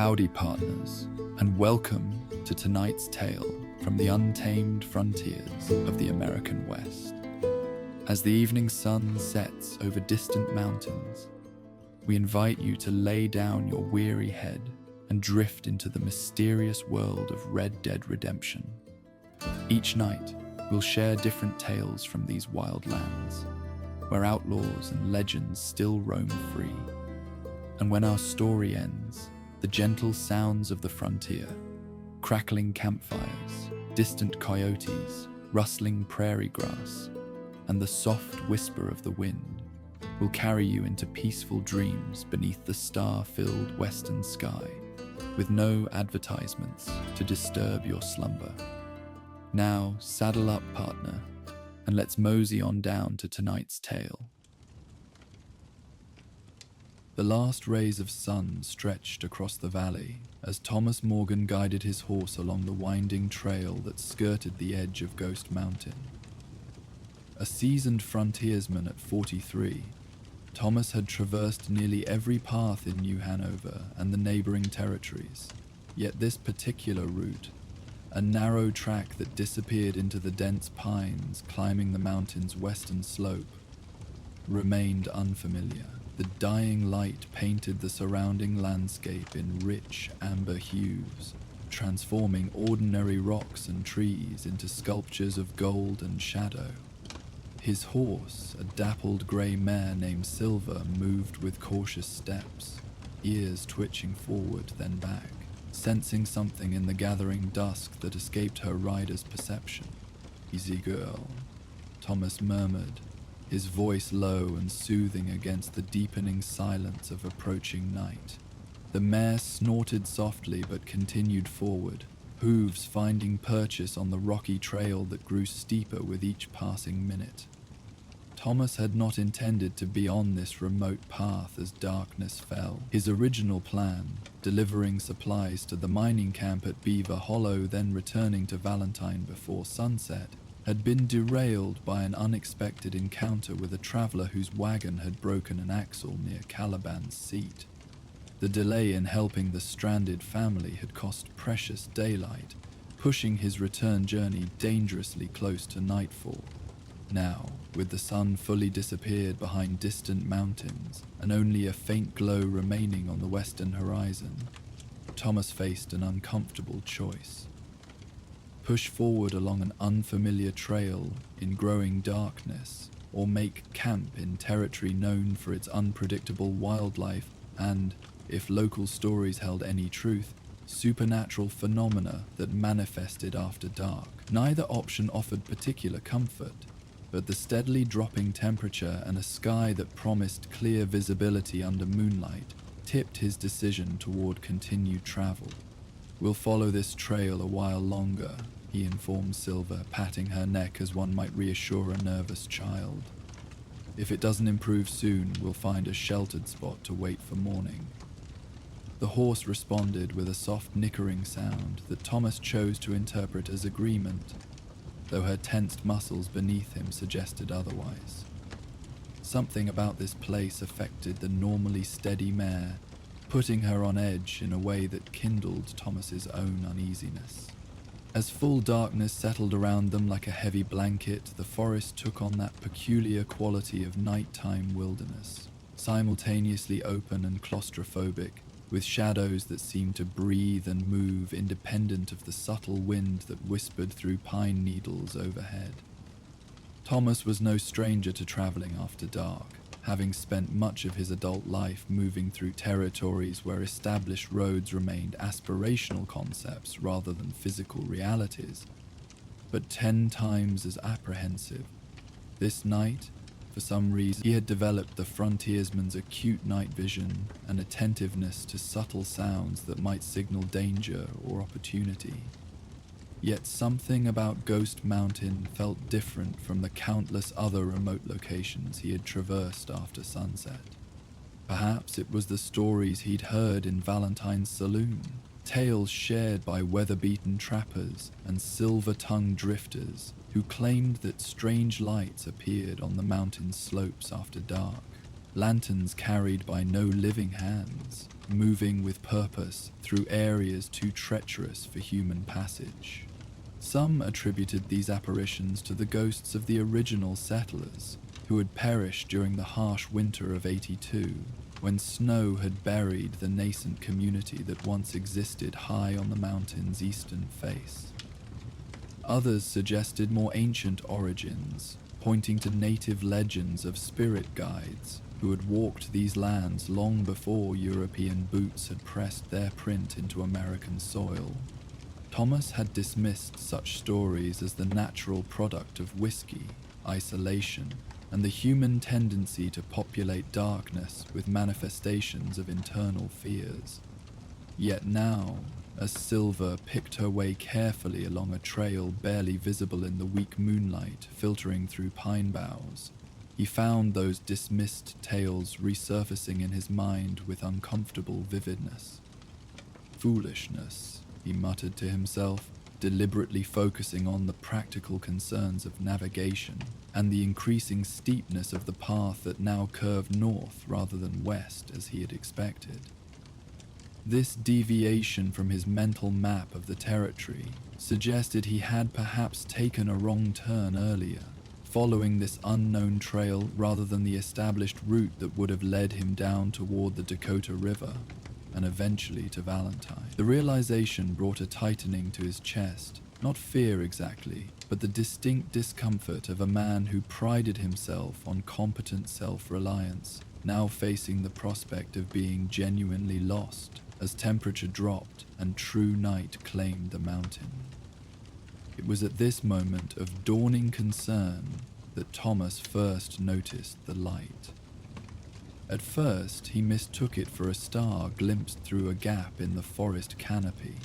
Howdy, partners, and welcome to tonight's tale from the untamed frontiers of the American West. As the evening sun sets over distant mountains, we invite you to lay down your weary head and drift into the mysterious world of Red Dead Redemption. Each night, we'll share different tales from these wild lands, where outlaws and legends still roam free. And when our story ends, the gentle sounds of the frontier, crackling campfires, distant coyotes, rustling prairie grass, and the soft whisper of the wind will carry you into peaceful dreams beneath the star-filled western sky, with no advertisements to disturb your slumber. Now, saddle up, partner, and let's mosey on down to tonight's tale. The last rays of sun stretched across the valley as Thomas Morgan guided his horse along the winding trail that skirted the edge of Ghost Mountain. A seasoned frontiersman at 43, Thomas had traversed nearly every path in New Hanover and the neighboring territories, yet this particular route, a narrow track that disappeared into the dense pines climbing the mountain's western slope, remained unfamiliar. The dying light painted the surrounding landscape in rich amber hues, transforming ordinary rocks and trees into sculptures of gold and shadow. His horse, a dappled grey mare named Silver, moved with cautious steps, ears twitching forward then back, sensing something in the gathering dusk that escaped her rider's perception. "Easy, girl," Thomas murmured, his voice low and soothing against the deepening silence of approaching night. The mare snorted softly but continued forward, hooves finding purchase on the rocky trail that grew steeper with each passing minute. Thomas had not intended to be on this remote path as darkness fell. His original plan, delivering supplies to the mining camp at Beaver Hollow, then returning to Valentine before sunset, had been derailed by an unexpected encounter with a traveler whose wagon had broken an axle near Caliban's seat. The delay in helping the stranded family had cost precious daylight, pushing his return journey dangerously close to nightfall. Now, with the sun fully disappeared behind distant mountains and only a faint glow remaining on the western horizon, Thomas faced an uncomfortable choice. Push forward along an unfamiliar trail in growing darkness, or make camp in territory known for its unpredictable wildlife and, if local stories held any truth, supernatural phenomena that manifested after dark. Neither option offered particular comfort, but the steadily dropping temperature and a sky that promised clear visibility under moonlight tipped his decision toward continued travel. "We'll follow this trail a while longer," he informed Silver, patting her neck as one might reassure a nervous child. "If it doesn't improve soon, we'll find a sheltered spot to wait for morning." The horse responded with a soft nickering sound that Thomas chose to interpret as agreement, though her tensed muscles beneath him suggested otherwise. Something about this place affected the normally steady mare, putting her on edge in a way that kindled Thomas's own uneasiness. As full darkness settled around them like a heavy blanket, the forest took on that peculiar quality of nighttime wilderness, simultaneously open and claustrophobic, with shadows that seemed to breathe and move independent of the subtle wind that whispered through pine needles overhead. Thomas was no stranger to traveling after dark, having spent much of his adult life moving through territories where established roads remained aspirational concepts rather than physical realities, but 10 times as apprehensive. This night, for some reason, he had developed the frontiersman's acute night vision and attentiveness to subtle sounds that might signal danger or opportunity. Yet something about Ghost Mountain felt different from the countless other remote locations he had traversed after sunset. Perhaps it was the stories he'd heard in Valentine's saloon, tales shared by weather-beaten trappers and silver-tongued drifters who claimed that strange lights appeared on the mountain slopes after dark. lanterns carried by no living hands, moving with purpose through areas too treacherous for human passage. Some attributed these apparitions to the ghosts of the original settlers, who had perished during the harsh winter of '82, when snow had buried the nascent community that once existed high on the mountain's eastern face. Others suggested more ancient origins, pointing to native legends of spirit guides who had walked these lands long before European boots had pressed their print into American soil. Thomas had dismissed such stories as the natural product of whiskey, isolation, and the human tendency to populate darkness with manifestations of internal fears. Yet now, as Silver picked her way carefully along a trail barely visible in the weak moonlight filtering through pine boughs, he found those dismissed tales resurfacing in his mind with uncomfortable vividness. Foolishness, he muttered to himself, deliberately focusing on the practical concerns of navigation and the increasing steepness of the path that now curved north rather than west as he had expected. This deviation from his mental map of the territory suggested he had perhaps taken a wrong turn earlier, following this unknown trail rather than the established route that would have led him down toward the Dakota River and eventually to Valentine. The realization brought a tightening to his chest, not fear exactly, but the distinct discomfort of a man who prided himself on competent self-reliance, now facing the prospect of being genuinely lost as temperature dropped and true night claimed the mountain. It was at this moment of dawning concern that Thomas first noticed the light. At first, he mistook it for a star glimpsed through a gap in the forest canopy,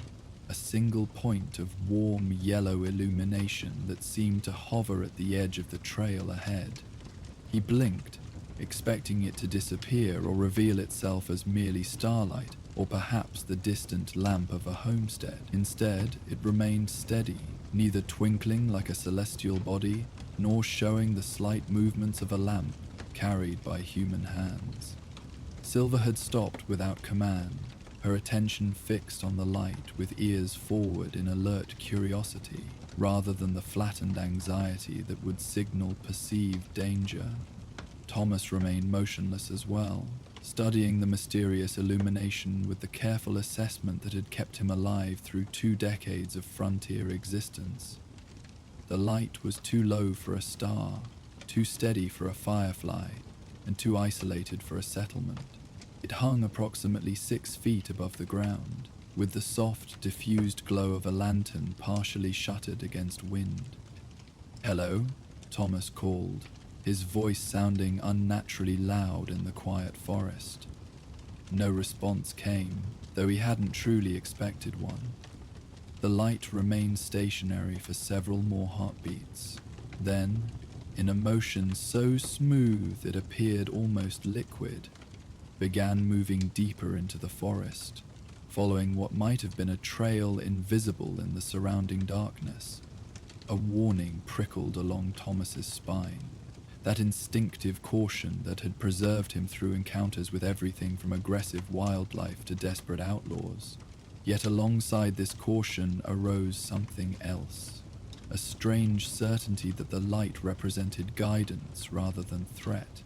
a single point of warm yellow illumination that seemed to hover at the edge of the trail ahead. He blinked, expecting it to disappear or reveal itself as merely starlight, or perhaps the distant lamp of a homestead. Instead, it remained steady, neither twinkling like a celestial body, nor showing the slight movements of a lamp carried by human hands. Silver had stopped without command, her attention fixed on the light with ears forward in alert curiosity, rather than the flattened anxiety that would signal perceived danger. Thomas remained motionless as well, studying the mysterious illumination with the careful assessment that had kept him alive through 2 decades of frontier existence. The light was too low for a star, too steady for a firefly, and too isolated for a settlement. It hung approximately 6 feet above the ground, with the soft, diffused glow of a lantern partially shuttered against wind. "Hello," Thomas called, his voice sounding unnaturally loud in the quiet forest. No response came, though he hadn't truly expected one. The light remained stationary for several more heartbeats. Then, in a motion so smooth it appeared almost liquid, began moving deeper into the forest, following what might have been a trail invisible in the surrounding darkness. A warning prickled along Thomas's spine, that instinctive caution that had preserved him through encounters with everything from aggressive wildlife to desperate outlaws. Yet alongside this caution arose something else, a strange certainty that the light represented guidance rather than threat.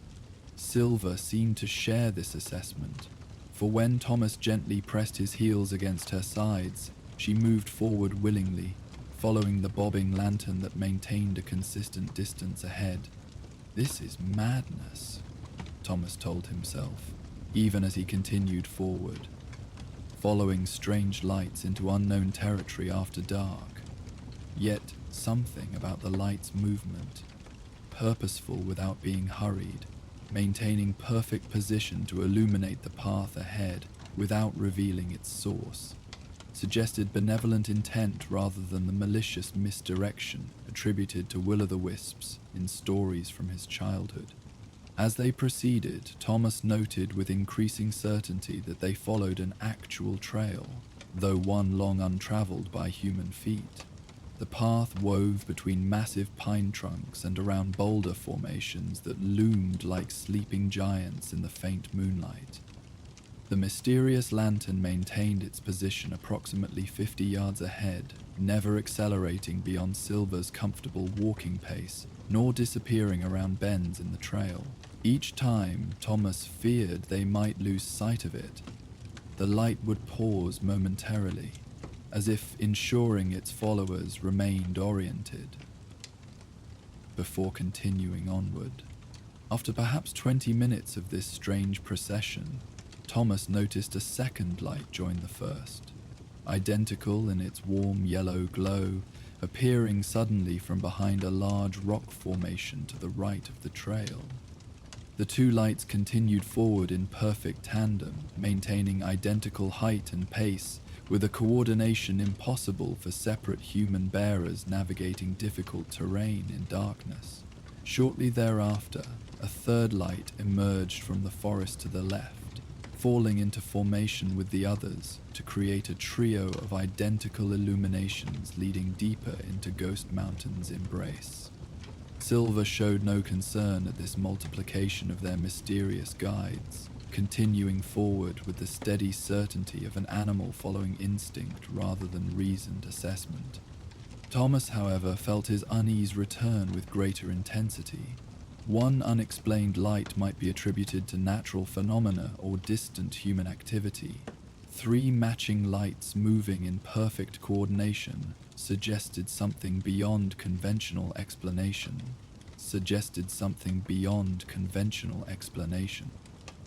Silver seemed to share this assessment, for when Thomas gently pressed his heels against her sides, she moved forward willingly, following the bobbing lantern that maintained a consistent distance ahead. "This is madness," Thomas told himself, even as he continued forward, following strange lights into unknown territory after dark. Yet something about the light's movement, purposeful without being hurried, maintaining perfect position to illuminate the path ahead without revealing its source, suggested benevolent intent rather than the malicious misdirection attributed to will-o'-the-wisps in stories from his childhood. As they proceeded, Thomas noted with increasing certainty that they followed an actual trail, though one long untraveled by human feet. The path wove between massive pine trunks and around boulder formations that loomed like sleeping giants in the faint moonlight. The mysterious lantern maintained its position approximately 50 yards ahead, never accelerating beyond Silver's comfortable walking pace, nor disappearing around bends in the trail. Each time, Thomas feared they might lose sight of it. The light would pause momentarily, as if ensuring its followers remained oriented, before continuing onward. After perhaps 20 minutes of this strange procession, Thomas noticed a second light join the first, identical in its warm yellow glow, appearing suddenly from behind a large rock formation to the right of the trail. The two lights continued forward in perfect tandem, maintaining identical height and pace, with a coordination impossible for separate human bearers navigating difficult terrain in darkness. Shortly thereafter, a third light emerged from the forest to the left, falling into formation with the others to create a trio of identical illuminations leading deeper into Ghost Mountain's embrace. Silver showed no concern at this multiplication of their mysterious guides, continuing forward with the steady certainty of an animal following instinct rather than reasoned assessment. Thomas, however, felt his unease return with greater intensity. One unexplained light might be attributed to natural phenomena or distant human activity. Three matching lights moving in perfect coordination suggested something beyond conventional explanation.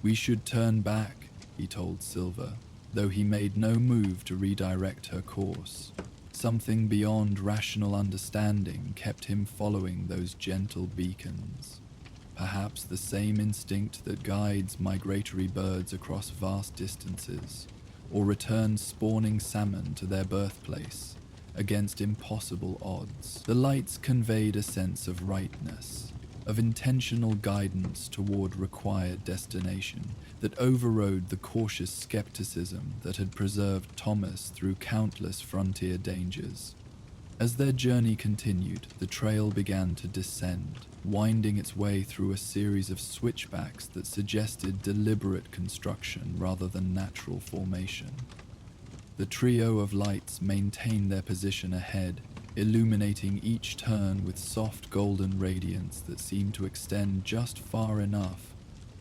"We should turn back," he told Silver, though he made no move to redirect her course. Something beyond rational understanding kept him following those gentle beacons. Perhaps the same instinct that guides migratory birds across vast distances, or returns spawning salmon to their birthplace against impossible odds. The lights conveyed a sense of rightness, of intentional guidance toward required destination that overrode the cautious skepticism that had preserved Thomas through countless frontier dangers. As their journey continued, the trail began to descend, winding its way through a series of switchbacks that suggested deliberate construction rather than natural formation. The trio of lights maintained their position ahead, illuminating each turn with soft golden radiance that seemed to extend just far enough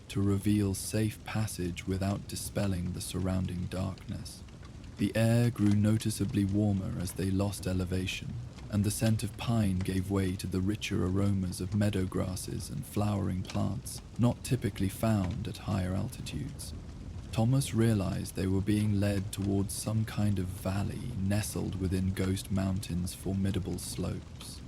to reveal safe passage without dispelling the surrounding darkness. The air grew noticeably warmer as they lost elevation, and the scent of pine gave way to the richer aromas of meadow grasses and flowering plants not typically found at higher altitudes. Thomas realized they were being led towards some kind of valley nestled within Ghost Mountain's formidable slopes,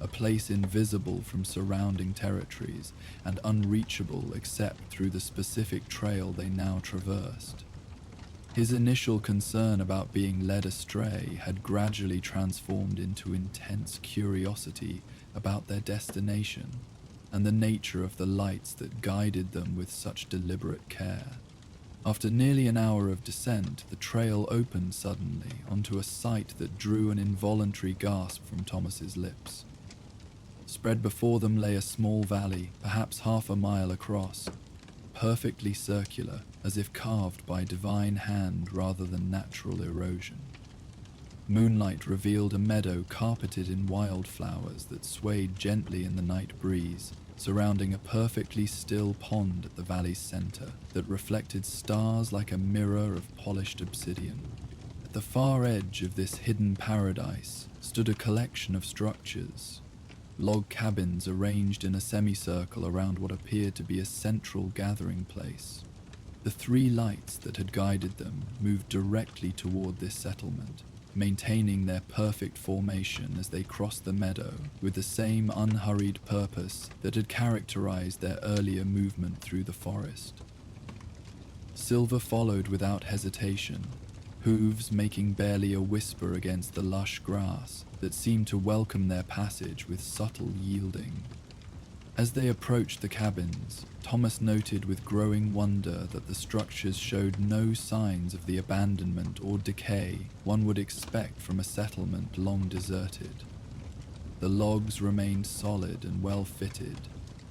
a place invisible from surrounding territories and unreachable except through the specific trail they now traversed. His initial concern about being led astray had gradually transformed into intense curiosity about their destination and the nature of the lights that guided them with such deliberate care. After nearly an hour of descent, the trail opened suddenly onto a sight that drew an involuntary gasp from Thomas's lips. Spread before them lay a small valley, perhaps half a mile across, perfectly circular, as if carved by divine hand rather than natural erosion. Moonlight revealed a meadow carpeted in wildflowers that swayed gently in the night breeze, surrounding a perfectly still pond at the valley's center that reflected stars like a mirror of polished obsidian. At the far edge of this hidden paradise stood a collection of structures, log cabins arranged in a semicircle around what appeared to be a central gathering place. The three lights that had guided them moved directly toward this settlement, maintaining their perfect formation as they crossed the meadow with the same unhurried purpose that had characterized their earlier movement through the forest. Silver followed without hesitation, hooves making barely a whisper against the lush grass that seemed to welcome their passage with subtle yielding. As they approached the cabins, Thomas noted with growing wonder that the structures showed no signs of the abandonment or decay one would expect from a settlement long deserted. The logs remained solid and well fitted,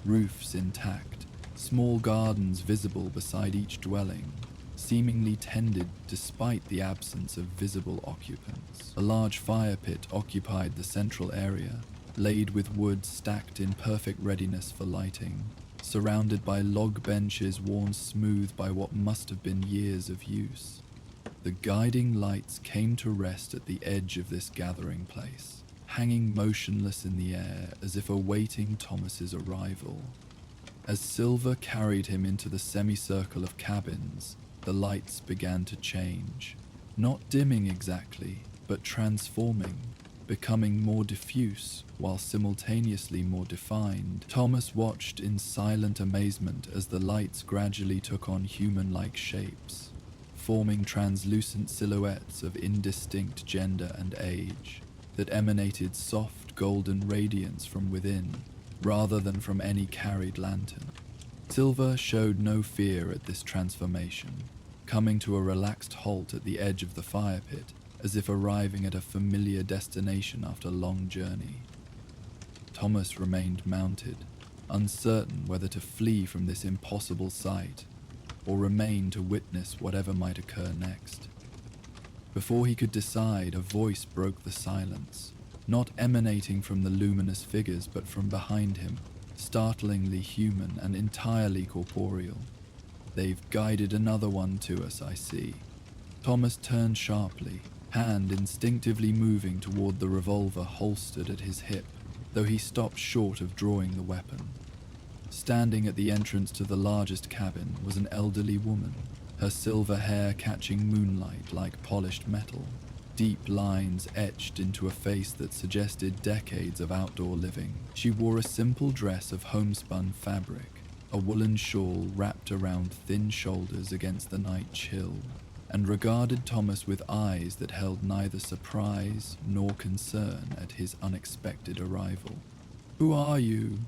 roofs intact, small gardens visible beside each dwelling, seemingly tended despite the absence of visible occupants. A large fire pit occupied the central area, laid with wood stacked in perfect readiness for lighting, surrounded by log benches worn smooth by what must have been years of use. The guiding lights came to rest at the edge of this gathering place, hanging motionless in the air as if awaiting Thomas's arrival. As Silver carried him into the semicircle of cabins, the lights began to change, not dimming exactly, but transforming, becoming more diffuse while simultaneously more defined. Thomas watched in silent amazement as the lights gradually took on human-like shapes, forming translucent silhouettes of indistinct gender and age that emanated soft golden radiance from within, rather than from any carried lantern. Silver showed no fear at this transformation, coming to a relaxed halt at the edge of the fire pit, as if arriving at a familiar destination after a long journey. Thomas remained mounted, uncertain whether to flee from this impossible sight, or remain to witness whatever might occur next. Before he could decide, a voice broke the silence, not emanating from the luminous figures but from behind him, startlingly human and entirely corporeal. "They've guided another one to us, I see." Thomas turned sharply, hand instinctively moving toward the revolver holstered at his hip, though he stopped short of drawing the weapon. Standing at the entrance to the largest cabin was an elderly woman, her silver hair catching moonlight like polished metal, deep lines etched into a face that suggested decades of outdoor living. She wore a simple dress of homespun fabric, a woolen shawl wrapped around thin shoulders against the night chill, and regarded Thomas with eyes that held neither surprise nor concern at his unexpected arrival. "Who are you?"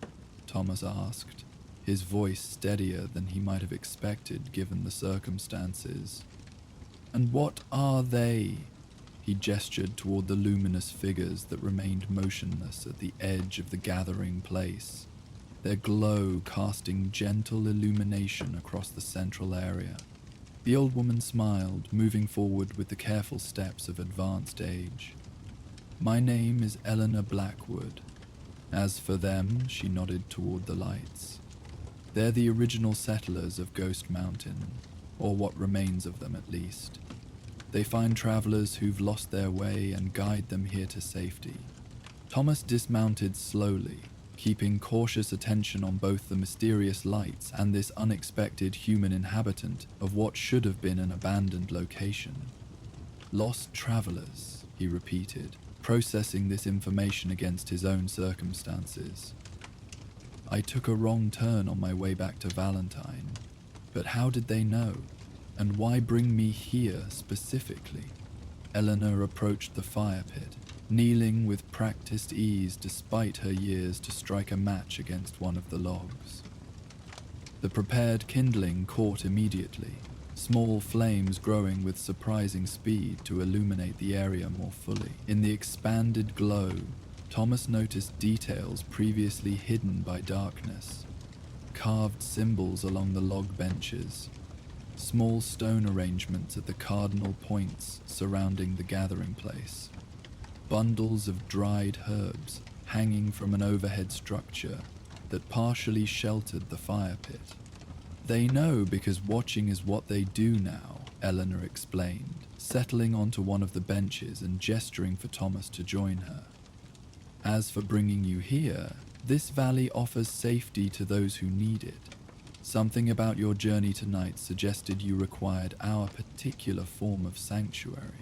Thomas asked, his voice steadier than he might have expected given the circumstances. "And what are they?" He gestured toward the luminous figures that remained motionless at the edge of the gathering place, their glow casting gentle illumination across the central area. The old woman smiled, moving forward with the careful steps of advanced age. "My name is Eleanor Blackwood. As for them," she nodded toward the lights, "they're the original settlers of Ghost Mountain, or what remains of them at least. They find travelers who've lost their way and guide them here to safety." Thomas dismounted slowly, keeping cautious attention on both the mysterious lights and this unexpected human inhabitant of what should have been an abandoned location. "Lost travelers," he repeated, processing this information against his own circumstances. "I took a wrong turn on my way back to Valentine, but how did they know? And why bring me here specifically?" Eleanor approached the fire pit, kneeling with practiced ease despite her years to strike a match against one of the logs. The prepared kindling caught immediately, small flames growing with surprising speed to illuminate the area more fully. In the expanded glow, Thomas noticed details previously hidden by darkness: carved symbols along the log benches, small stone arrangements at the cardinal points surrounding the gathering place, bundles of dried herbs hanging from an overhead structure that partially sheltered the fire pit. "They know because watching is what they do now," Eleanor explained, settling onto one of the benches and gesturing for Thomas to join her. "As for bringing you here, this valley offers safety to those who need it. Something about your journey tonight suggested you required our particular form of sanctuary."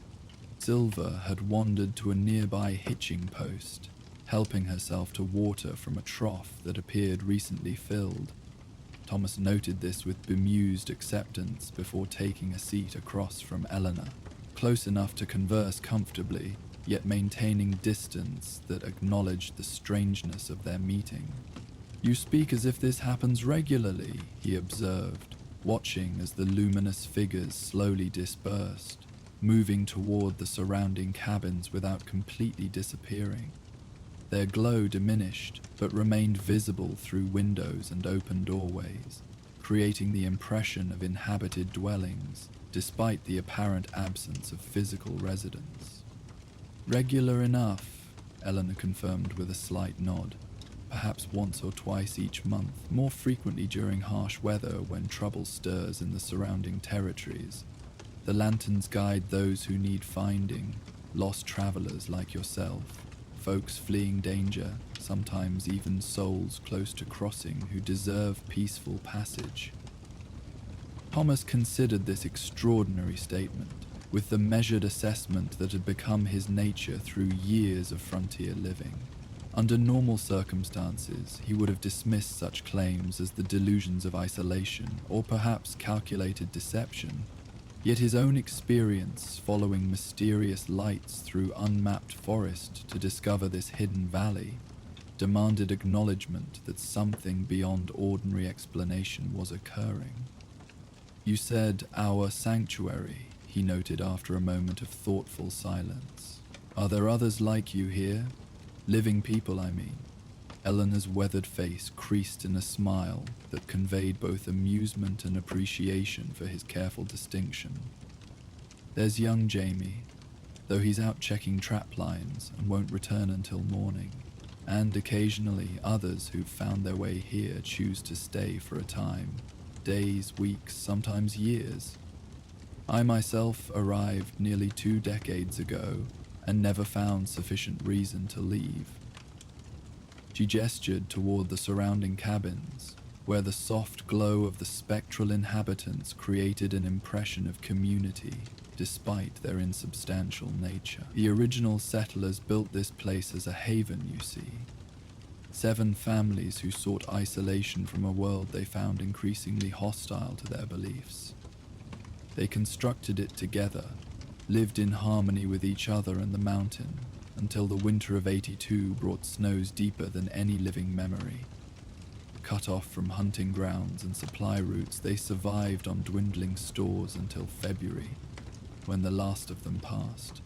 Silver had wandered to a nearby hitching post, helping herself to water from a trough that appeared recently filled. Thomas noted this with bemused acceptance before taking a seat across from Eleanor, close enough to converse comfortably, yet maintaining distance that acknowledged the strangeness of their meeting. You speak as if this happens regularly, he observed, watching as the luminous figures slowly dispersed, moving toward the surrounding cabins without completely disappearing. Their glow diminished, but remained visible through windows and open doorways, creating the impression of inhabited dwellings, despite the apparent absence of physical residence. Regular enough, Eleanor confirmed with a slight nod. Perhaps once or twice each month, more frequently during harsh weather when trouble stirs in the surrounding territories. The lanterns guide those who need finding, lost travelers like yourself, folks fleeing danger, sometimes even souls close to crossing who deserve peaceful passage. Thomas considered this extraordinary statement, with the measured assessment that had become his nature through years of frontier living. Under normal circumstances, he would have dismissed such claims as the delusions of isolation or perhaps calculated deception. Yet his own experience following mysterious lights through unmapped forest to discover this hidden valley demanded acknowledgement that something beyond ordinary explanation was occurring. You said our sanctuary, he noted after a moment of thoughtful silence. Are there others like you here? Living people, I mean. Eleanor's weathered face creased in a smile that conveyed both amusement and appreciation for his careful distinction. There's young Jamie, though he's out checking trap lines and won't return until morning. And occasionally others who've found their way here choose to stay for a time. Days, weeks, sometimes years. I myself arrived nearly 2 decades ago and never found sufficient reason to leave. She gestured toward the surrounding cabins, where the soft glow of the spectral inhabitants created an impression of community, despite their insubstantial nature. The original settlers built this place as a haven, you see. 7 families who sought isolation from a world they found increasingly hostile to their beliefs. They constructed it together, lived in harmony with each other and the mountain, until the winter of '82 brought snows deeper than any living memory. Cut off from hunting grounds and supply routes, they survived on dwindling stores until February, when the last of them passed.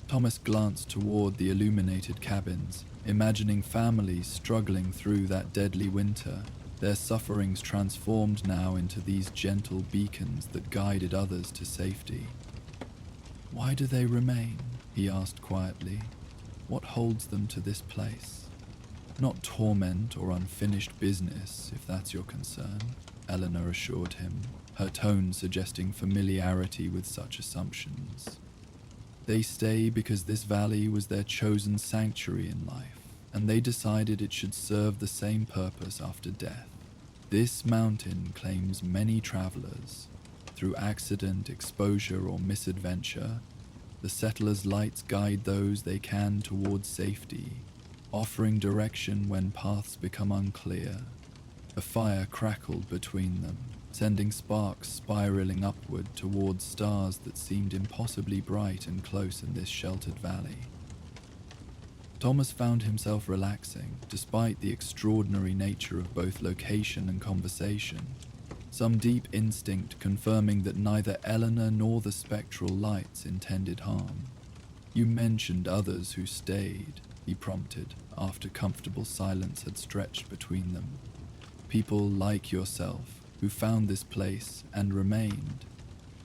Thomas glanced toward the illuminated cabins, imagining families struggling through that deadly winter, their sufferings transformed now into these gentle beacons that guided others to safety. Why do they remain? He asked quietly. What holds them to this place? Not torment or unfinished business, if that's your concern, Eleanor assured him, her tone suggesting familiarity with such assumptions. They stay because this valley was their chosen sanctuary in life, and they decided it should serve the same purpose after death. This mountain claims many travelers. Through accident, exposure, or misadventure, the settlers' lights guide those they can towards safety, offering direction when paths become unclear. A fire crackled between them, sending sparks spiraling upward towards stars that seemed impossibly bright and close in this sheltered valley. Thomas found himself relaxing, despite the extraordinary nature of both location and conversation, some deep instinct confirming that neither Eleanor nor the spectral lights intended harm. You mentioned others who stayed, he prompted, after comfortable silence had stretched between them. People like yourself, who found this place and remained.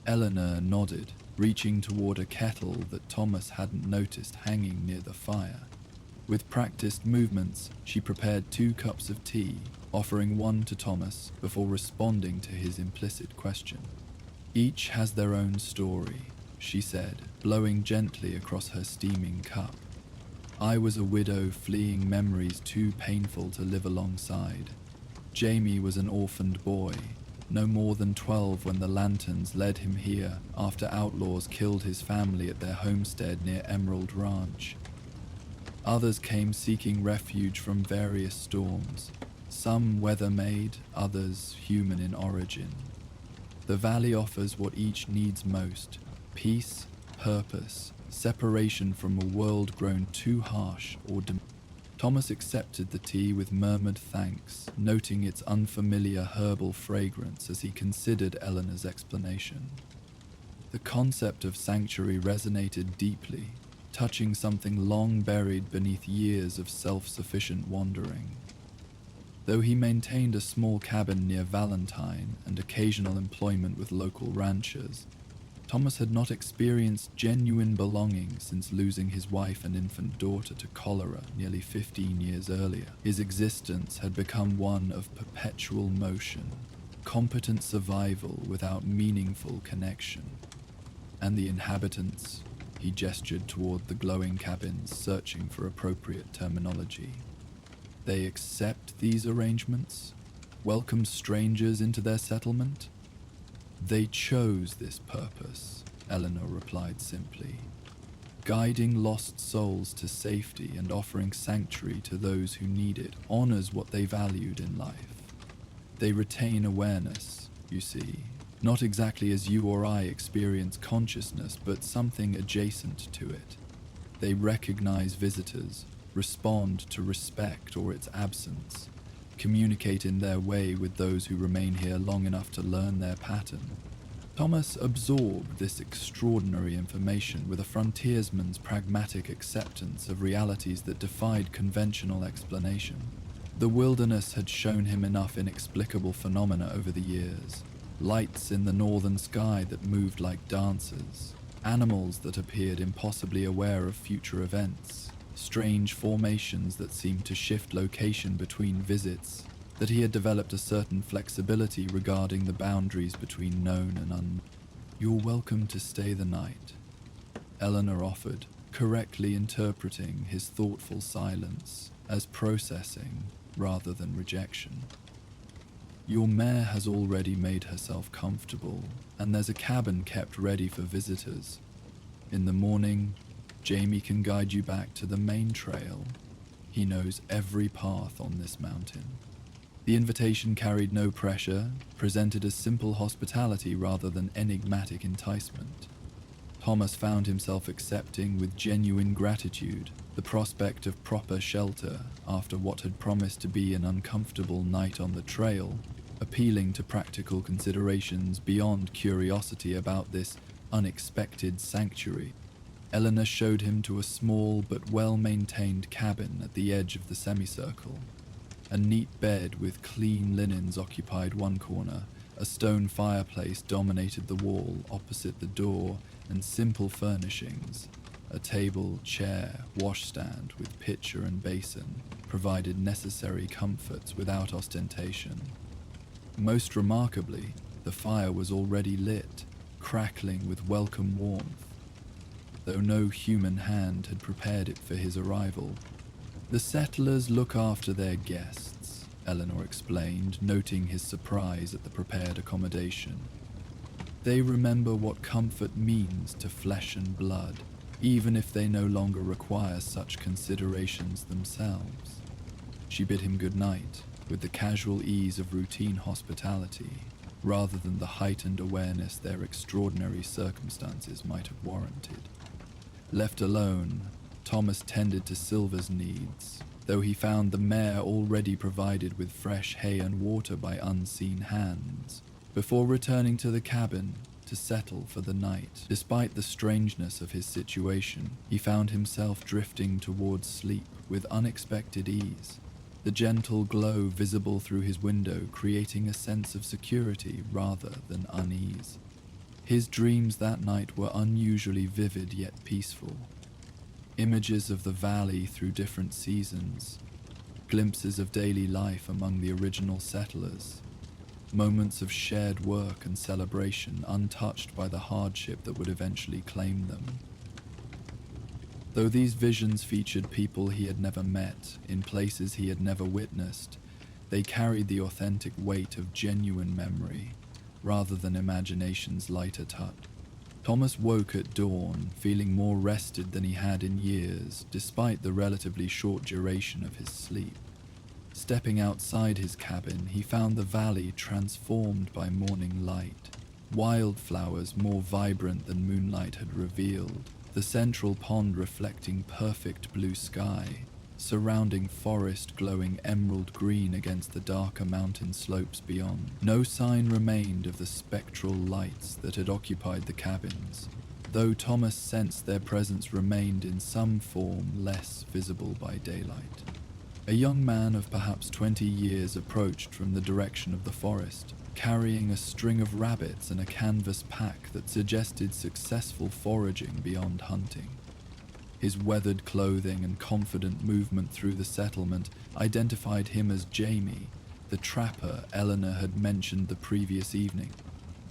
Eleanor nodded, reaching toward a kettle that Thomas hadn't noticed hanging near the fire. With practiced movements, she prepared 2 cups of tea, offering one to Thomas before responding to his implicit question. Each has their own story, she said, blowing gently across her steaming cup. I was a widow fleeing memories too painful to live alongside. Jamie was an orphaned boy, no more than 12 when the lanterns led him here after outlaws killed his family at their homestead near Emerald Ranch. Others came seeking refuge from various storms, some weather-made, others human in origin. The valley offers what each needs most: peace, purpose, separation from a world grown too harsh or Thomas accepted the tea with murmured thanks, noting its unfamiliar herbal fragrance as he considered Eleanor's explanation. The concept of sanctuary resonated deeply, touching something long buried beneath years of self-sufficient wandering. Though he maintained a small cabin near Valentine and occasional employment with local ranchers, Thomas had not experienced genuine belonging since losing his wife and infant daughter to cholera nearly 15 years earlier. His existence had become one of perpetual motion, competent survival without meaningful connection. And the inhabitants, he gestured toward the glowing cabins, searching for appropriate terminology. They accept these arrangements? Welcome strangers into their settlement? They chose this purpose, Eleanor replied simply, guiding lost souls to safety and offering sanctuary to those who need it honors what they valued in life. They retain awareness, you see, not exactly as you or I experience consciousness, but something adjacent to it. They recognize visitors, respond to respect or its absence, communicate in their way with those who remain here long enough to learn their pattern. Thomas absorbed this extraordinary information with a frontiersman's pragmatic acceptance of realities that defied conventional explanation. The wilderness had shown him enough inexplicable phenomena over the years. Lights in the northern sky that moved like dancers, animals that appeared impossibly aware of future events, strange formations that seemed to shift location between visits, that he had developed a certain flexibility regarding the boundaries between known and unknown. "You're welcome to stay the night," Eleanor offered, correctly interpreting his thoughtful silence as processing rather than rejection. "Your mare has already made herself comfortable, and there's a cabin kept ready for visitors. In the morning, Jamie can guide you back to the main trail. He knows every path on this mountain." The invitation carried no pressure, presented as simple hospitality rather than enigmatic enticement. Thomas found himself accepting with genuine gratitude the prospect of proper shelter after what had promised to be an uncomfortable night on the trail, appealing to practical considerations beyond curiosity about this unexpected sanctuary. Eleanor showed him to a small but well-maintained cabin at the edge of the semicircle. A neat bed with clean linens occupied one corner, a stone fireplace dominated the wall opposite the door, and simple furnishings, a table, chair, washstand with pitcher and basin, provided necessary comforts without ostentation. Most remarkably, the fire was already lit, crackling with welcome warmth, though no human hand had prepared it for his arrival. "The settlers look after their guests," Eleanor explained, noting his surprise at the prepared accommodation. "They remember what comfort means to flesh and blood, even if they no longer require such considerations themselves." She bid him good night, with the casual ease of routine hospitality, rather than the heightened awareness their extraordinary circumstances might have warranted. Left alone, Thomas tended to Silver's needs, though he found the mare already provided with fresh hay and water by unseen hands, before returning to the cabin to settle for the night. Despite the strangeness of his situation, he found himself drifting towards sleep with unexpected ease, the gentle glow visible through his window creating a sense of security rather than unease. His dreams that night were unusually vivid yet peaceful. Images of the valley through different seasons, glimpses of daily life among the original settlers, moments of shared work and celebration untouched by the hardship that would eventually claim them. Though these visions featured people he had never met, in places he had never witnessed, they carried the authentic weight of genuine memory, rather than imagination's lighter touch. Thomas woke at dawn, feeling more rested than he had in years, despite the relatively short duration of his sleep. Stepping outside his cabin, he found the valley transformed by morning light, wildflowers more vibrant than moonlight had revealed, the central pond reflecting perfect blue sky, surrounding forest glowing emerald green against the darker mountain slopes beyond. No sign remained of the spectral lights that had occupied the cabins, though Thomas sensed their presence remained in some form less visible by daylight. A young man of perhaps 20 years approached from the direction of the forest, carrying a string of rabbits and a canvas pack that suggested successful foraging beyond hunting. His weathered clothing and confident movement through the settlement identified him as Jamie, the trapper Eleanor had mentioned the previous evening.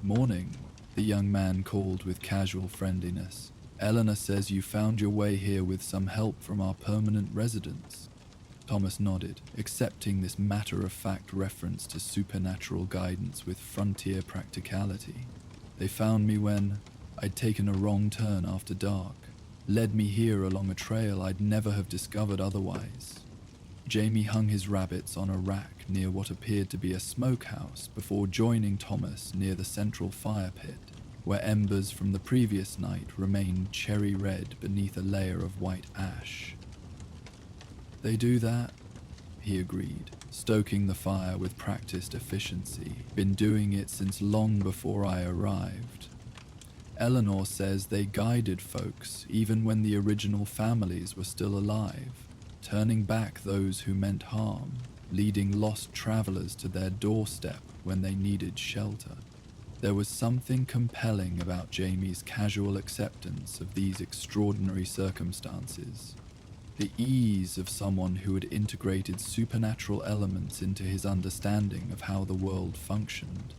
"Morning," the young man called with casual friendliness. "Eleanor says you found your way here with some help from our permanent residents." Thomas nodded, accepting this matter-of-fact reference to supernatural guidance with frontier practicality. "They found me when I'd taken a wrong turn after dark. Led me here along a trail I'd never have discovered otherwise." Jamie hung his rabbits on a rack near what appeared to be a smokehouse before joining Thomas near the central fire pit, where embers from the previous night remained cherry red beneath a layer of white ash. "They do that," he agreed, stoking the fire with practiced efficiency. "Been doing it since long before I arrived. Eleanor says they guided folks even when the original families were still alive, turning back those who meant harm, leading lost travelers to their doorstep when they needed shelter." There was something compelling about Jamie's casual acceptance of these extraordinary circumstances. The ease of someone who had integrated supernatural elements into his understanding of how the world functioned.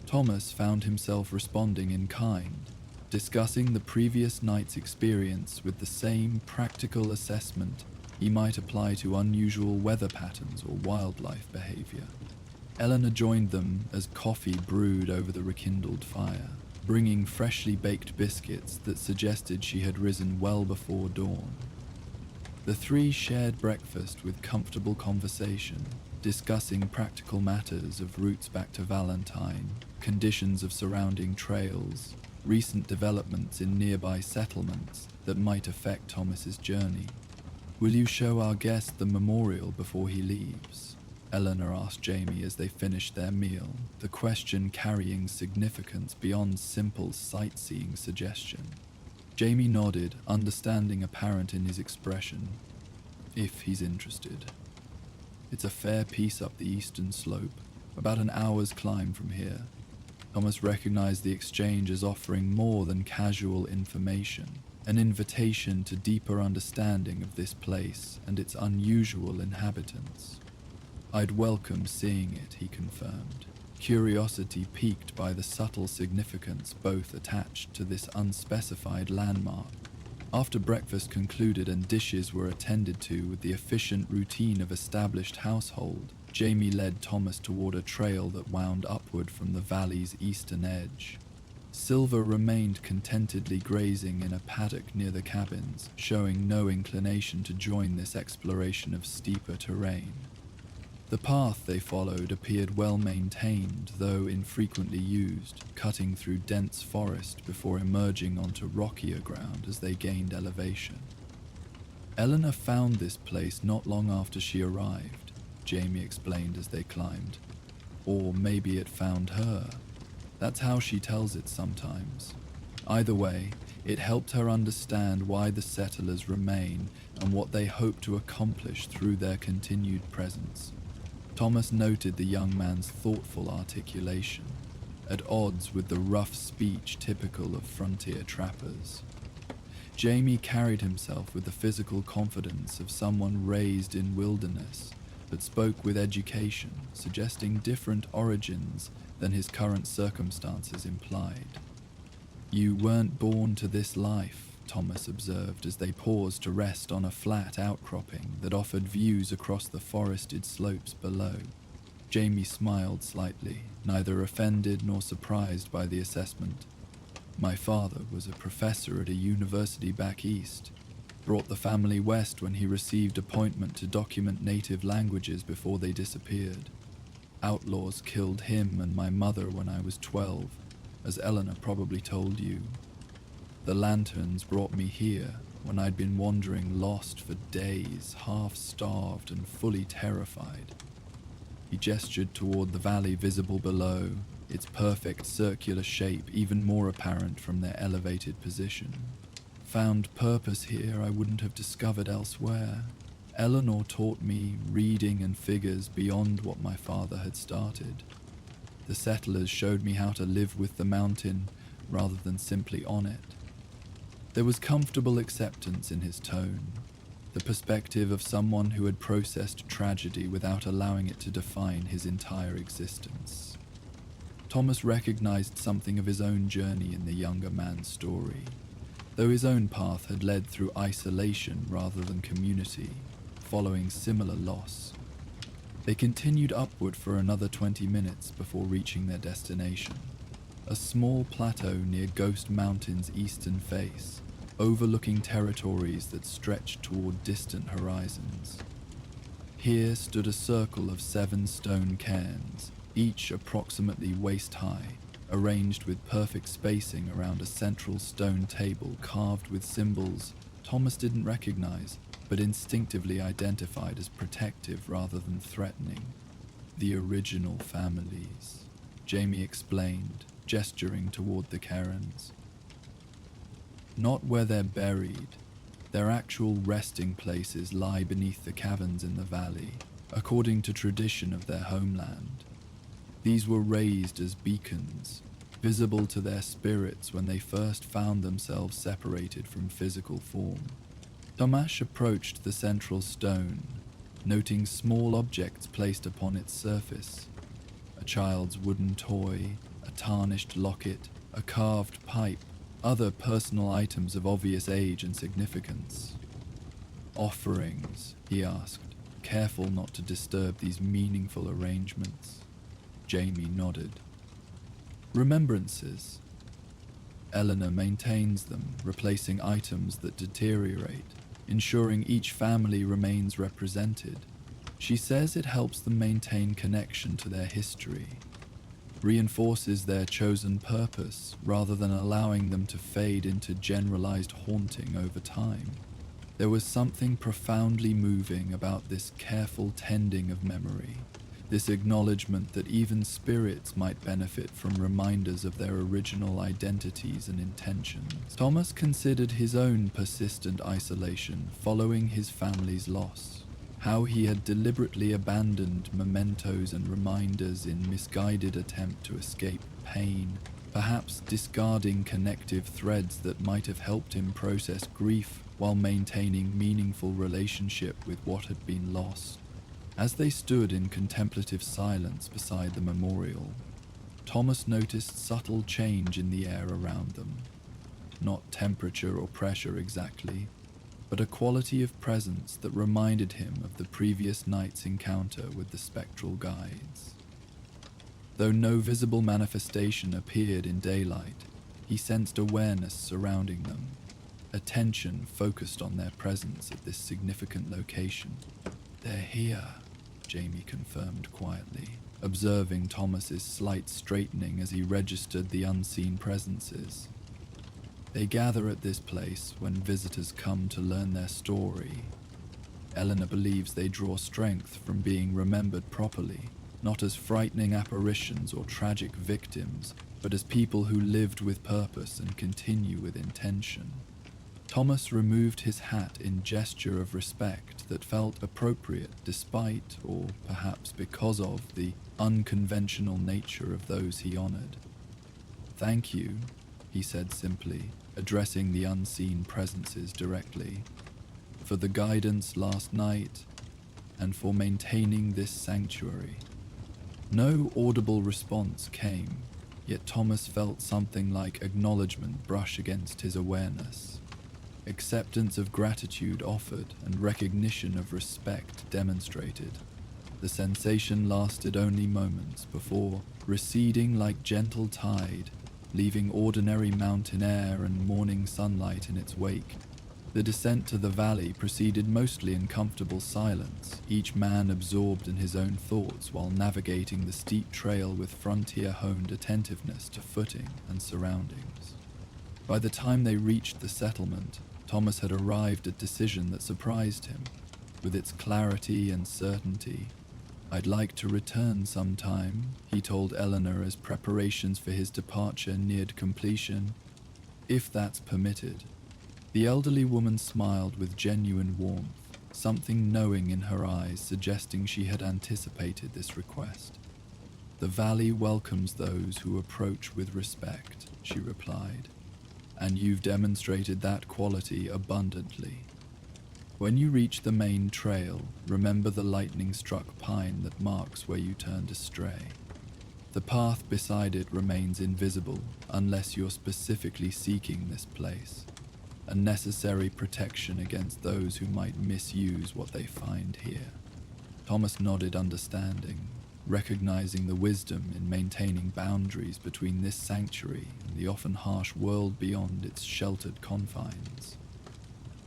Thomas found himself responding in kind, discussing the previous night's experience with the same practical assessment he might apply to unusual weather patterns or wildlife behavior. Eleanor joined them as coffee brewed over the rekindled fire, bringing freshly baked biscuits that suggested she had risen well before dawn. The three shared breakfast with comfortable conversation, discussing practical matters of routes back to Valentine, conditions of surrounding trails, recent developments in nearby settlements that might affect Thomas's journey. "Will you show our guest the memorial before he leaves?" Eleanor asked Jamie as they finished their meal, the question carrying significance beyond simple sightseeing suggestion. Jamie nodded, understanding apparent in his expression. "If he's interested. It's a fair piece up the eastern slope, about an hour's climb from here." Thomas recognized the exchange as offering more than casual information, an invitation to deeper understanding of this place and its unusual inhabitants. "I'd welcome seeing it," he confirmed, curiosity piqued by the subtle significance both attached to this unspecified landmark. After breakfast concluded and dishes were attended to with the efficient routine of established household, Jamie led Thomas toward a trail that wound upward from the valley's eastern edge. Silver remained contentedly grazing in a paddock near the cabins, showing no inclination to join this exploration of steeper terrain. The path they followed appeared well maintained, though infrequently used, cutting through dense forest before emerging onto rockier ground as they gained elevation. "Eleanor found this place not long after she arrived," Jamie explained as they climbed. "Or maybe it found her. That's how she tells it sometimes. Either way, it helped her understand why the settlers remain and what they hope to accomplish through their continued presence." Thomas noted the young man's thoughtful articulation, at odds with the rough speech typical of frontier trappers. Jamie carried himself with the physical confidence of someone raised in wilderness, but spoke with education, suggesting different origins than his current circumstances implied. "You weren't born to this life," Thomas observed as they paused to rest on a flat outcropping that offered views across the forested slopes below. Jamie smiled slightly, neither offended nor surprised by the assessment. "My father was a professor at a university back east. Brought the family west when he received appointment to document native languages before they disappeared. Outlaws killed him and my mother when I was 12, as Eleanor probably told you. The lanterns brought me here, when I'd been wandering lost for days, half-starved and fully terrified. He gestured toward the valley visible below, its perfect circular shape even more apparent from their elevated position. Found purpose here I wouldn't have discovered elsewhere. Eleanor taught me reading and figures beyond what my father had started. The settlers showed me how to live with the mountain rather than simply on it. There was comfortable acceptance in his tone, the perspective of someone who had processed tragedy without allowing it to define his entire existence. Thomas recognized something of his own journey in the younger man's story, though his own path had led through isolation rather than community, following similar loss. They continued upward for another 20 minutes before reaching their destination, a small plateau near Ghost Mountain's eastern face, overlooking territories that stretched toward distant horizons. Here stood a circle of 7 stone cairns, each approximately waist-high, arranged with perfect spacing around a central stone table carved with symbols Thomas didn't recognize, but instinctively identified as protective rather than threatening. The original families, Jamie explained, gesturing toward the cairns. Not where they're buried. Their actual resting places lie beneath the caverns in the valley, according to tradition of their homeland. These were raised as beacons, visible to their spirits when they first found themselves separated from physical form. Tomasz approached the central stone, noting small objects placed upon its surface. A child's wooden toy, a tarnished locket, a carved pipe, other personal items of obvious age and significance. Offerings, he asked, careful not to disturb these meaningful arrangements. Jamie nodded. Remembrances. Eleanor maintains them, replacing items that deteriorate, ensuring each family remains represented. She says it helps them maintain connection to their history, reinforces their chosen purpose rather than allowing them to fade into generalized haunting over time. There was something profoundly moving about this careful tending of memory, this acknowledgement that even spirits might benefit from reminders of their original identities and intentions. Thomas considered his own persistent isolation following his family's loss, how he had deliberately abandoned mementos and reminders in misguided attempt to escape pain, perhaps discarding connective threads that might have helped him process grief while maintaining meaningful relationship with what had been lost. As they stood in contemplative silence beside the memorial, Thomas noticed subtle change in the air around them. Not temperature or pressure exactly, but a quality of presence that reminded him of the previous night's encounter with the spectral guides. Though no visible manifestation appeared in daylight, he sensed awareness surrounding them, attention focused on their presence at this significant location. "They're here," Jamie confirmed quietly, observing Thomas's slight straightening as he registered the unseen presences. They gather at this place when visitors come to learn their story. Eleanor believes they draw strength from being remembered properly, not as frightening apparitions or tragic victims, but as people who lived with purpose and continue with intention. Thomas removed his hat in gesture of respect that felt appropriate despite, or perhaps because of, the unconventional nature of those he honored. "Thank you," he said simply, addressing the unseen presences directly, "for the guidance last night and for maintaining this sanctuary." No audible response came, yet Thomas felt something like acknowledgement brush against his awareness. Acceptance of gratitude offered and recognition of respect demonstrated. The sensation lasted only moments before receding like gentle tide, leaving ordinary mountain air and morning sunlight in its wake. The descent to the valley proceeded mostly in comfortable silence, each man absorbed in his own thoughts while navigating the steep trail with frontier-honed attentiveness to footing and surroundings. By the time they reached the settlement, Thomas had arrived at a decision that surprised him. With its clarity and certainty, "I'd like to return sometime," he told Eleanor as preparations for his departure neared completion. "If that's permitted." The elderly woman smiled with genuine warmth, something knowing in her eyes suggesting she had anticipated this request. "The valley welcomes those who approach with respect," she replied, "and you've demonstrated that quality abundantly. When you reach the main trail, remember the lightning-struck pine that marks where you turned astray. The path beside it remains invisible unless you're specifically seeking this place, a necessary protection against those who might misuse what they find here." Thomas nodded understanding, recognizing the wisdom in maintaining boundaries between this sanctuary and the often harsh world beyond its sheltered confines.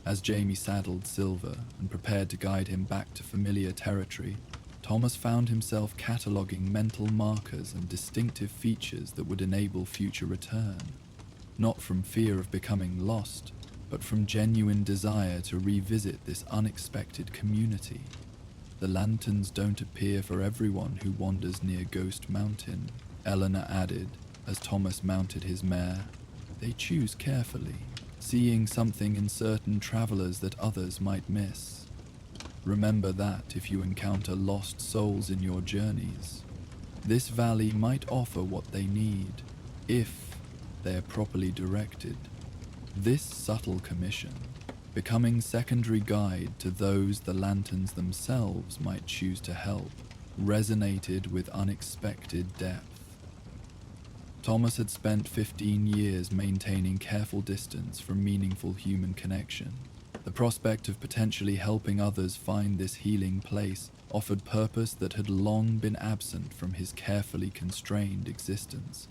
As Jamie saddled Silver and prepared to guide him back to familiar territory, Thomas found himself cataloging mental markers and distinctive features that would enable future return, not from fear of becoming lost, but from genuine desire to revisit this unexpected community. "The lanterns don't appear for everyone who wanders near Ghost Mountain," Eleanor added as Thomas mounted his mare. "They choose carefully, seeing something in certain travelers that others might miss. Remember that if you encounter lost souls in your journeys, this valley might offer what they need, if they are properly directed." This subtle commission, becoming secondary guide to those the lanterns themselves might choose to help, resonated with unexpected depth. Thomas had spent 15 years maintaining careful distance from meaningful human connection. The prospect of potentially helping others find this healing place offered purpose that had long been absent from his carefully constrained existence.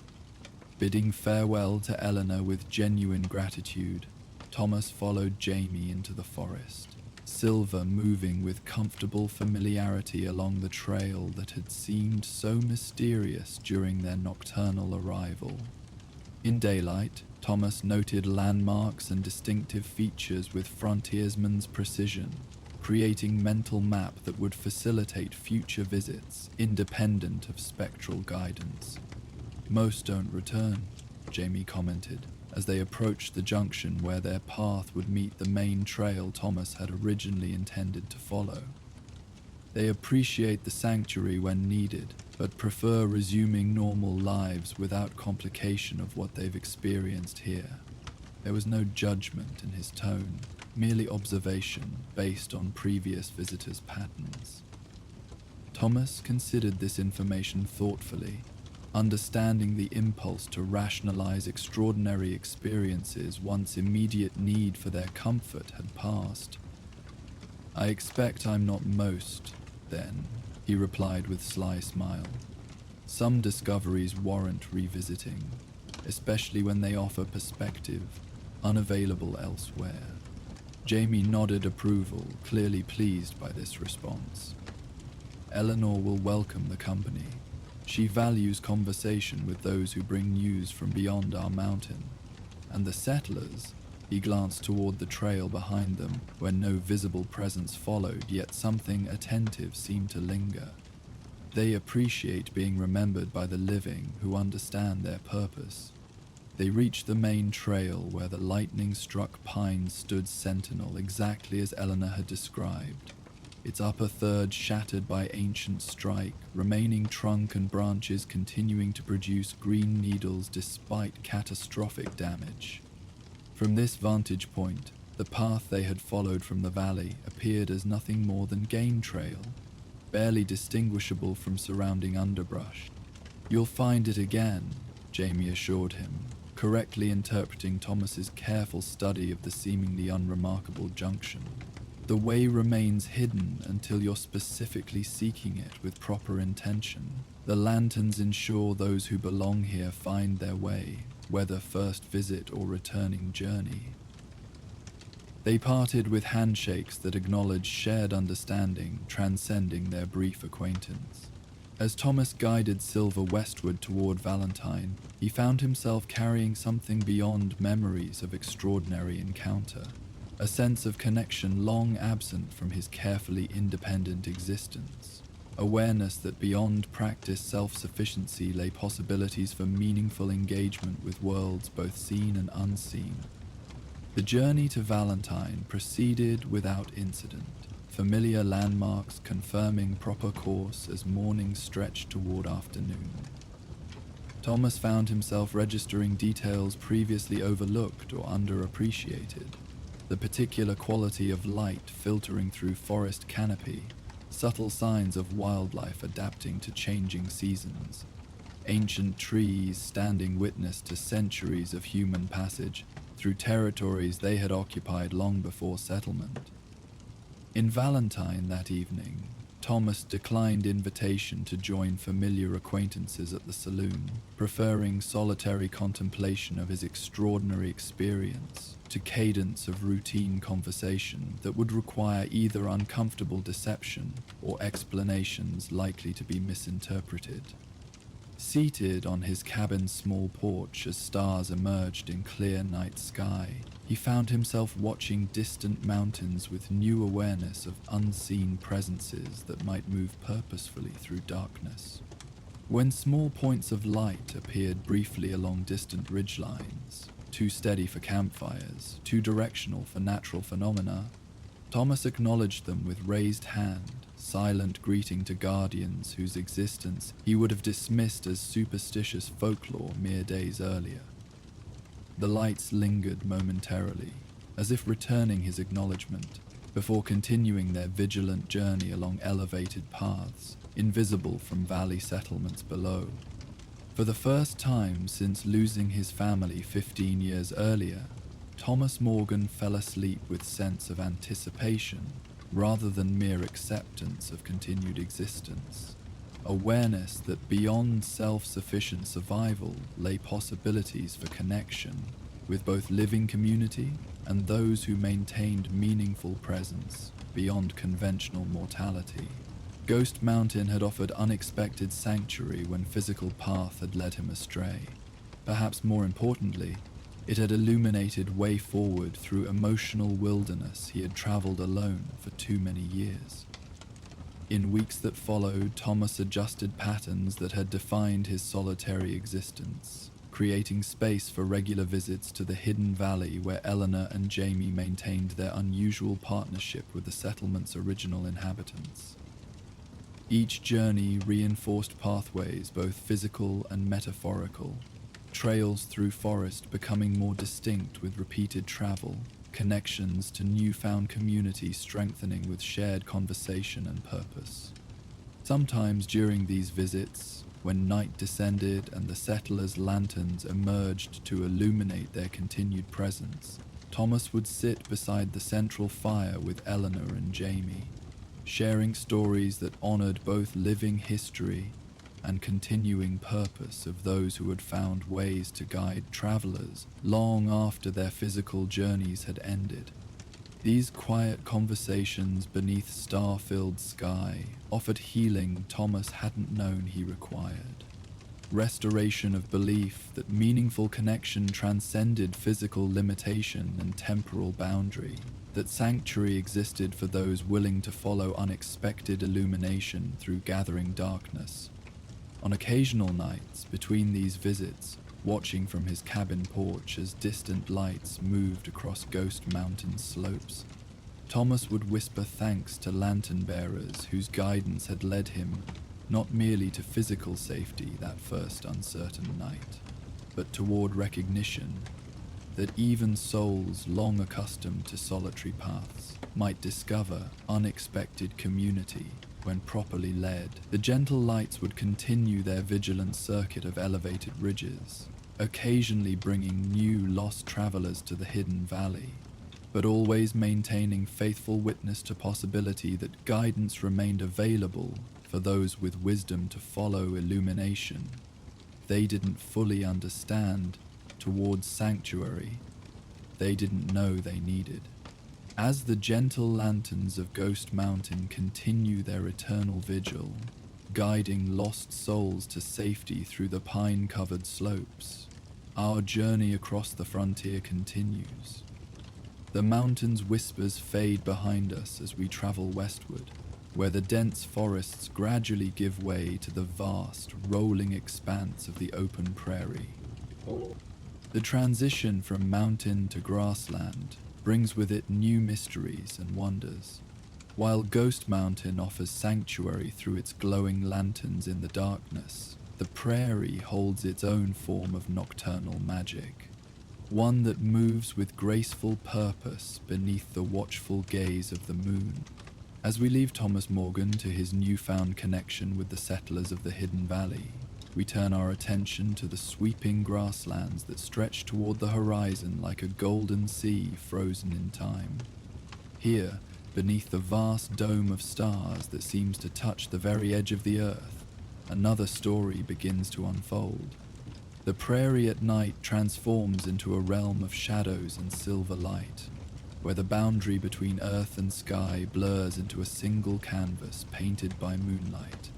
Bidding farewell to Eleanor with genuine gratitude, Thomas followed Jamie into the forest, Silver moving with comfortable familiarity along the trail that had seemed so mysterious during their nocturnal arrival. In daylight, Thomas noted landmarks and distinctive features with frontiersman's precision, creating mental map that would facilitate future visits, independent of spectral guidance. "Most don't return," Jamie commented, as they approached the junction where their path would meet the main trail Thomas had originally intended to follow. "They appreciate the sanctuary when needed, but prefer resuming normal lives without complication of what they've experienced here." There was no judgment in his tone, merely observation based on previous visitors' patterns. Thomas considered this information thoughtfully, understanding the impulse to rationalize extraordinary experiences once immediate need for their comfort had passed. "I expect I'm not most, then," he replied with sly smile. "Some discoveries warrant revisiting, especially when they offer perspective unavailable elsewhere." Jamie nodded approval, clearly pleased by this response. "Eleanor will welcome the company. She values conversation with those who bring news from beyond our mountain. And the settlers," he glanced toward the trail behind them, where no visible presence followed, yet something attentive seemed to linger. "They appreciate being remembered by the living who understand their purpose." They reached the main trail where the lightning-struck pines stood sentinel exactly as Eleanor had described. Its upper third shattered by ancient strike, remaining trunk and branches continuing to produce green needles despite catastrophic damage. From this vantage point, the path they had followed from the valley appeared as nothing more than game trail, barely distinguishable from surrounding underbrush. "You'll find it again," Jamie assured him, correctly interpreting Thomas's careful study of the seemingly unremarkable junction. "The way remains hidden until you're specifically seeking it with proper intention. The lanterns ensure those who belong here find their way, whether first visit or returning journey." They parted with handshakes that acknowledged shared understanding transcending their brief acquaintance. As Thomas guided Silver westward toward Valentine, he found himself carrying something beyond memories of extraordinary encounter, a sense of connection long absent from his carefully independent existence, awareness that beyond practiced self-sufficiency lay possibilities for meaningful engagement with worlds both seen and unseen. The journey to Valentine proceeded without incident, familiar landmarks confirming proper course as morning stretched toward afternoon. Thomas found himself registering details previously overlooked or underappreciated, the particular quality of light filtering through forest canopy, subtle signs of wildlife adapting to changing seasons, ancient trees standing witness to centuries of human passage through territories they had occupied long before settlement. In Valentine that evening, Thomas declined invitation to join familiar acquaintances at the saloon, preferring solitary contemplation of his extraordinary experience to cadence of routine conversation that would require either uncomfortable deception or explanations likely to be misinterpreted. Seated on his cabin's small porch as stars emerged in clear night sky, he found himself watching distant mountains with new awareness of unseen presences that might move purposefully through darkness. When small points of light appeared briefly along distant ridgelines, too steady for campfires, too directional for natural phenomena, Thomas acknowledged them with raised hand, silent greeting to guardians whose existence he would have dismissed as superstitious folklore mere days earlier. The lights lingered momentarily, as if returning his acknowledgement, before continuing their vigilant journey along elevated paths, invisible from valley settlements below. For the first time since losing his family 15 years earlier, Thomas Morgan fell asleep with sense of anticipation rather than mere acceptance of continued existence. Awareness that beyond self-sufficient survival lay possibilities for connection with both living community and those who maintained meaningful presence beyond conventional mortality. Ghost Mountain had offered unexpected sanctuary when physical path had led him astray. Perhaps more importantly, it had illuminated way forward through emotional wilderness he had traveled alone for too many years. In weeks that followed, Thomas adjusted patterns that had defined his solitary existence, creating space for regular visits to the hidden valley where Eleanor and Jamie maintained their unusual partnership with the settlement's original inhabitants. Each journey reinforced pathways, both physical and metaphorical, trails through forest becoming more distinct with repeated travel, connections to newfound community strengthening with shared conversation and purpose. Sometimes during these visits, when night descended and the settlers' lanterns emerged to illuminate their continued presence, Thomas would sit beside the central fire with Eleanor and Jamie, sharing stories that honored both living history and continuing purpose of those who had found ways to guide travelers long after their physical journeys had ended. These quiet conversations beneath star-filled sky offered healing Thomas hadn't known he required. Restoration of belief that meaningful connection transcended physical limitation and temporal boundary, that sanctuary existed for those willing to follow unexpected illumination through gathering darkness. On occasional nights between these visits, watching from his cabin porch as distant lights moved across Ghost Mountain slopes, Thomas would whisper thanks to lantern bearers whose guidance had led him not merely to physical safety that first uncertain night, but toward recognition that even souls long accustomed to solitary paths might discover unexpected community when properly led. The gentle lights would continue their vigilant circuit of elevated ridges, occasionally bringing new lost travelers to the hidden valley, but always maintaining faithful witness to possibility that guidance remained available for those with wisdom to follow illumination they didn't fully understand towards sanctuary they didn't know they needed. As the gentle lanterns of Ghost Mountain continue their eternal vigil, guiding lost souls to safety through the pine-covered slopes. Our journey across the frontier continues. The mountain's whispers fade behind us as we travel westward, where the dense forests gradually give way to the vast, rolling expanse of the open prairie. The transition from mountain to grassland brings with it new mysteries and wonders. While Ghost Mountain offers sanctuary through its glowing lanterns in the darkness, the prairie holds its own form of nocturnal magic, one that moves with graceful purpose beneath the watchful gaze of the moon. As we leave Thomas Morgan to his newfound connection with the settlers of the Hidden Valley, we turn our attention to the sweeping grasslands that stretch toward the horizon like a golden sea frozen in time. Here, beneath the vast dome of stars that seems to touch the very edge of the earth, another story begins to unfold. The prairie at night transforms into a realm of shadows and silver light, where the boundary between earth and sky blurs into a single canvas painted by moonlight.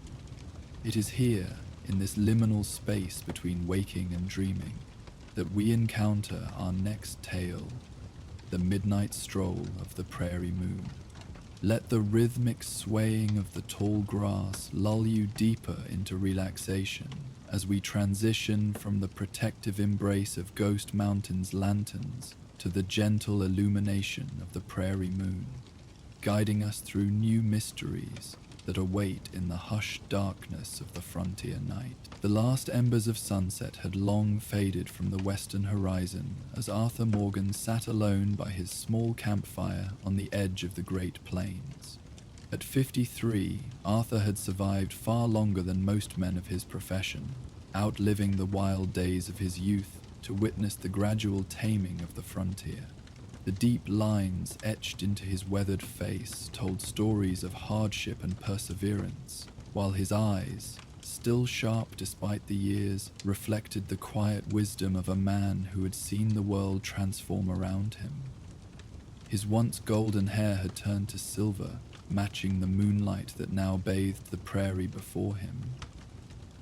It is here, in this liminal space between waking and dreaming, that we encounter our next tale, the midnight stroll of the prairie moon. Let the rhythmic swaying of the tall grass lull you deeper into relaxation as we transition from the protective embrace of Ghost Mountain's lanterns to the gentle illumination of the prairie moon, guiding us through new mysteries that await in the hushed darkness of the frontier night. The last embers of sunset had long faded from the western horizon as Arthur Morgan sat alone by his small campfire on the edge of the Great Plains. At 53, Arthur had survived far longer than most men of his profession, outliving the wild days of his youth to witness the gradual taming of the frontier. The deep lines etched into his weathered face told stories of hardship and perseverance, while his eyes, still sharp despite the years, reflected the quiet wisdom of a man who had seen the world transform around him. His once golden hair had turned to silver, matching the moonlight that now bathed the prairie before him.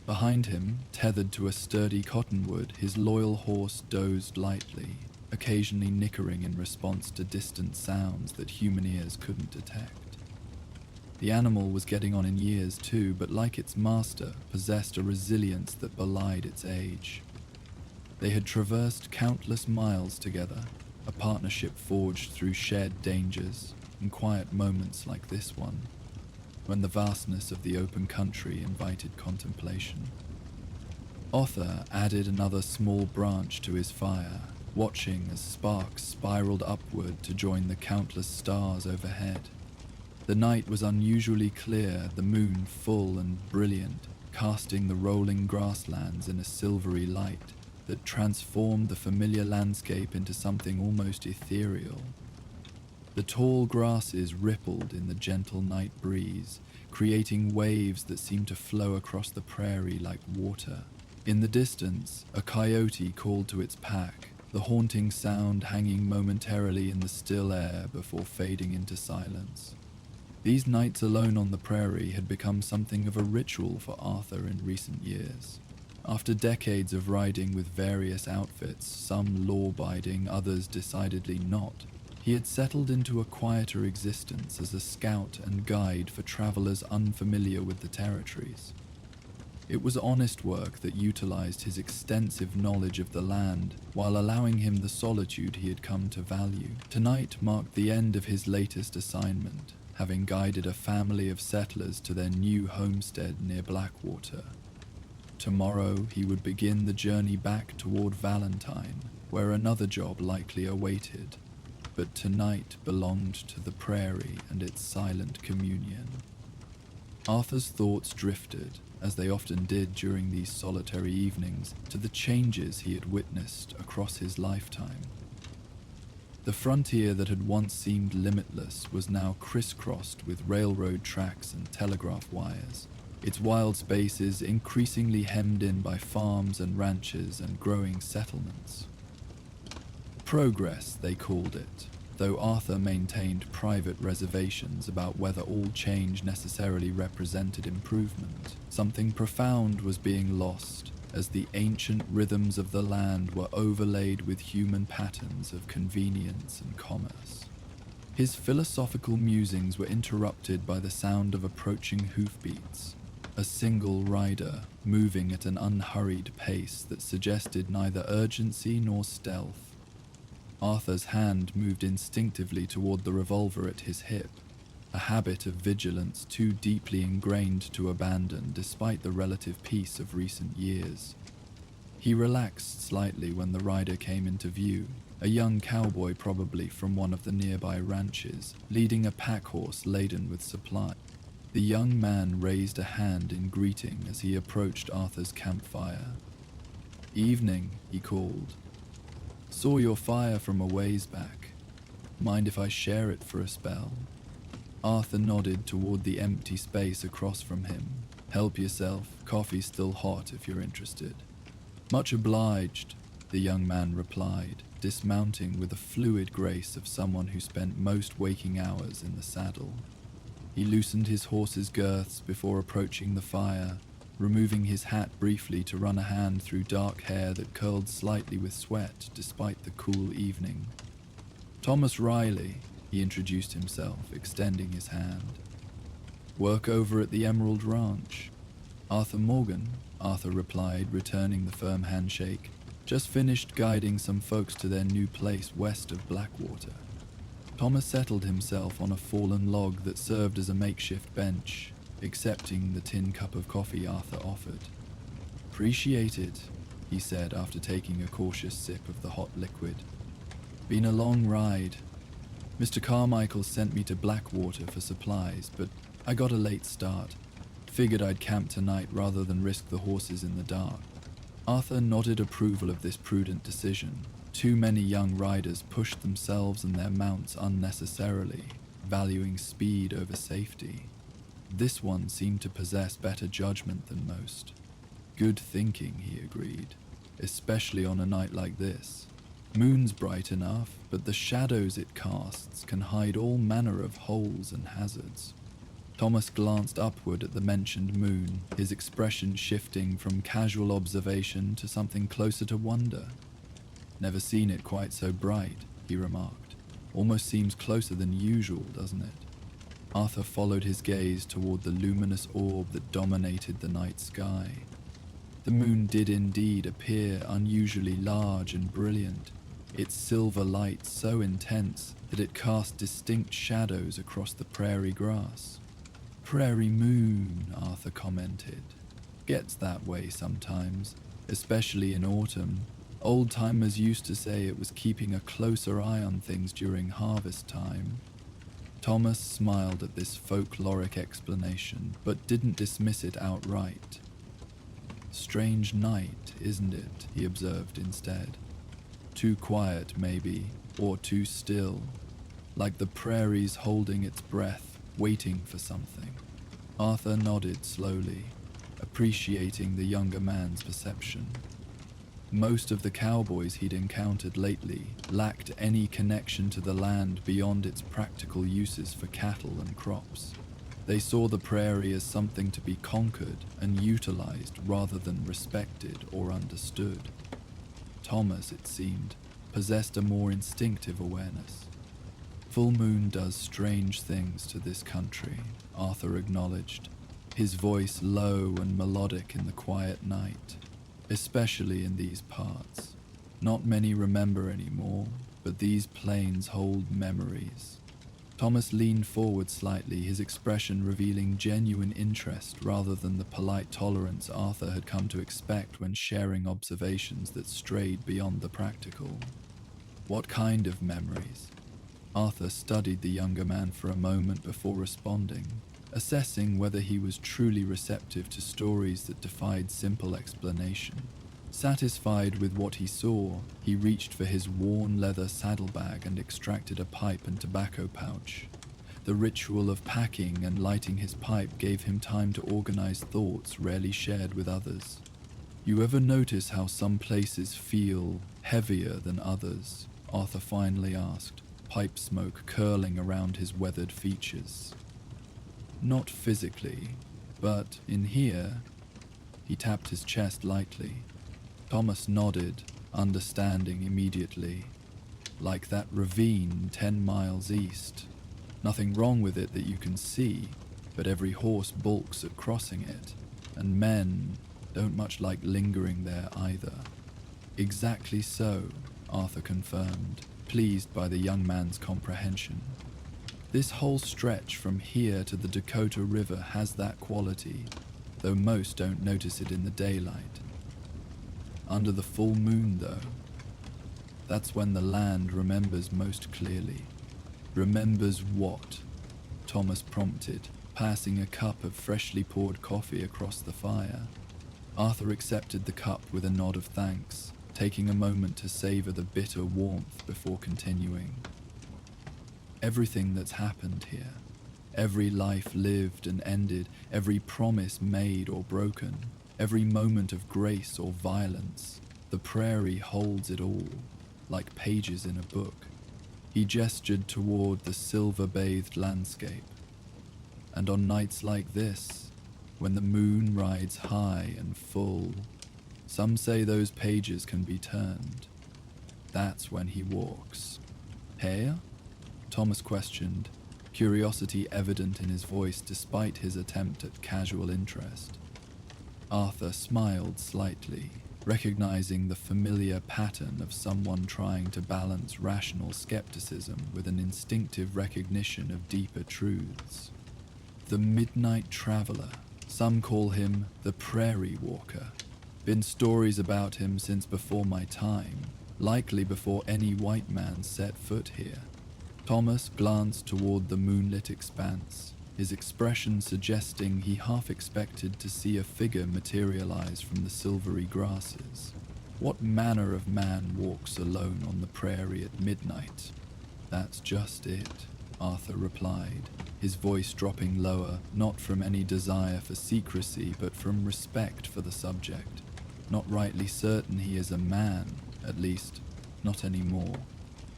Behind him, tethered to a sturdy cottonwood, his loyal horse dozed lightly, occasionally nickering in response to distant sounds that human ears couldn't detect. The animal was getting on in years too, but like its master, possessed a resilience that belied its age. They had traversed countless miles together, a partnership forged through shared dangers and quiet moments like this one, when the vastness of the open country invited contemplation. Arthur added another small branch to his fire, watching as sparks spiraled upward to join the countless stars overhead. The night was unusually clear, the moon full and brilliant, casting the rolling grasslands in a silvery light that transformed the familiar landscape into something almost ethereal. The tall grasses rippled in the gentle night breeze, creating waves that seemed to flow across the prairie like water. In the distance, a coyote called to its pack, the haunting sound hanging momentarily in the still air before fading into silence. These nights alone on the prairie had become something of a ritual for Arthur in recent years. After decades of riding with various outfits, some law-abiding, others decidedly not, he had settled into a quieter existence as a scout and guide for travelers unfamiliar with the territories. It was honest work that utilized his extensive knowledge of the land while allowing him the solitude he had come to value. Tonight marked the end of his latest assignment, having guided a family of settlers to their new homestead near Blackwater. Tomorrow he would begin the journey back toward Valentine, where another job likely awaited, but tonight belonged to the prairie and its silent communion. Arthur's thoughts drifted, as they often did during these solitary evenings, to the changes he had witnessed across his lifetime. The frontier that had once seemed limitless was now crisscrossed with railroad tracks and telegraph wires, its wild spaces increasingly hemmed in by farms and ranches and growing settlements. Progress, they called it, though Arthur maintained private reservations about whether all change necessarily represented improvement. Something profound was being lost, as the ancient rhythms of the land were overlaid with human patterns of convenience and commerce. His philosophical musings were interrupted by the sound of approaching hoofbeats, a single rider moving at an unhurried pace that suggested neither urgency nor stealth. Arthur's hand moved instinctively toward the revolver at his hip, a habit of vigilance too deeply ingrained to abandon despite the relative peace of recent years. He relaxed slightly when the rider came into view, a young cowboy probably from one of the nearby ranches, leading a pack horse laden with supplies. The young man raised a hand in greeting as he approached Arthur's campfire. "Evening," he called. "Saw your fire from a ways back. Mind if I share it for a spell?" Arthur nodded toward the empty space across from him. "Help yourself, coffee's still hot if you're interested." "Much obliged," the young man replied, dismounting with the fluid grace of someone who spent most waking hours in the saddle. He loosened his horse's girths before approaching the fire, removing his hat briefly to run a hand through dark hair that curled slightly with sweat despite the cool evening. "Thomas Riley," he introduced himself, extending his hand. "Work over at the Emerald Ranch." "Arthur Morgan," Arthur replied, returning the firm handshake. "Just finished guiding some folks to their new place west of Blackwater." Thomas settled himself on a fallen log that served as a makeshift bench, accepting the tin cup of coffee Arthur offered. "Appreciate it," he said after taking a cautious sip of the hot liquid. "Been a long ride. Mr. Carmichael sent me to Blackwater for supplies, but I got a late start. Figured I'd camp tonight rather than risk the horses in the dark." Arthur nodded approval of this prudent decision. Too many young riders pushed themselves and their mounts unnecessarily, valuing speed over safety. This one seemed to possess better judgment than most. "Good thinking," he agreed, "especially on a night like this. Moon's bright enough, but the shadows it casts can hide all manner of holes and hazards." Thomas glanced upward at the mentioned moon, his expression shifting from casual observation to something closer to wonder. "Never seen it quite so bright," he remarked. "Almost seems closer than usual, doesn't it?" Arthur followed his gaze toward the luminous orb that dominated the night sky. The moon did indeed appear unusually large and brilliant, its silver light so intense that it cast distinct shadows across the prairie grass. "Prairie moon," Arthur commented. "Gets that way sometimes, especially in autumn. Old-timers used to say it was keeping a closer eye on things during harvest time." Thomas smiled at this folkloric explanation, but didn't dismiss it outright. "Strange night, isn't it?" he observed instead. "Too quiet, maybe, or too still, like the prairies holding its breath, waiting for something." Arthur nodded slowly, appreciating the younger man's perception. Most of the cowboys he'd encountered lately lacked any connection to the land beyond its practical uses for cattle and crops. They saw the prairie as something to be conquered and utilized rather than respected or understood. Thomas, it seemed, possessed a more instinctive awareness. "Full moon does strange things to this country," Arthur acknowledged, his voice low and melodic in the quiet night. "Especially in these parts. Not many remember anymore, but these plains hold memories." Thomas leaned forward slightly, his expression revealing genuine interest rather than the polite tolerance Arthur had come to expect when sharing observations that strayed beyond the practical. "What kind of memories?" Arthur studied the younger man for a moment before responding, assessing whether he was truly receptive to stories that defied simple explanation. Satisfied with what he saw, he reached for his worn leather saddlebag and extracted a pipe and tobacco pouch. The ritual of packing and lighting his pipe gave him time to organize thoughts rarely shared with others. "You ever notice how some places feel heavier than others?" Arthur finally asked. pipe smoke curling around his weathered features. Not physically, but in here, he tapped his chest lightly. Thomas nodded, understanding immediately. Like that ravine 10 miles east. Nothing wrong with it that you can see, but every horse balks at crossing it, and men don't much like lingering there either. Exactly so, Arthur confirmed, pleased by the young man's comprehension. This whole stretch from here to the Dakota River has that quality, though most don't notice it in the daylight. Under the full moon, though, that's when the land remembers most clearly. Remembers what? Thomas prompted, passing a cup of freshly poured coffee across the fire. Arthur accepted the cup with a nod of thanks, taking a moment to savor the bitter warmth before continuing. Everything that's happened here, every life lived and ended, every promise made or broken, every moment of grace or violence, the prairie holds it all, like pages in a book. He gestured toward the silver-bathed landscape. And on nights like this, when the moon rides high and full, some say those pages can be turned. That's when he walks. Here? Thomas questioned, curiosity evident in his voice despite his attempt at casual interest. Arthur smiled slightly, recognizing the familiar pattern of someone trying to balance rational skepticism with an instinctive recognition of deeper truths. The Midnight Traveler, some call him the Prairie Walker. Been stories about him since before my time, likely before any white man set foot here. Thomas glanced toward the moonlit expanse, his expression suggesting he half expected to see a figure materialize from the silvery grasses. What manner of man walks alone on the prairie at midnight? That's just it, Arthur replied, his voice dropping lower, not from any desire for secrecy, but from respect for the subject. Not rightly certain he is a man, at least, not anymore.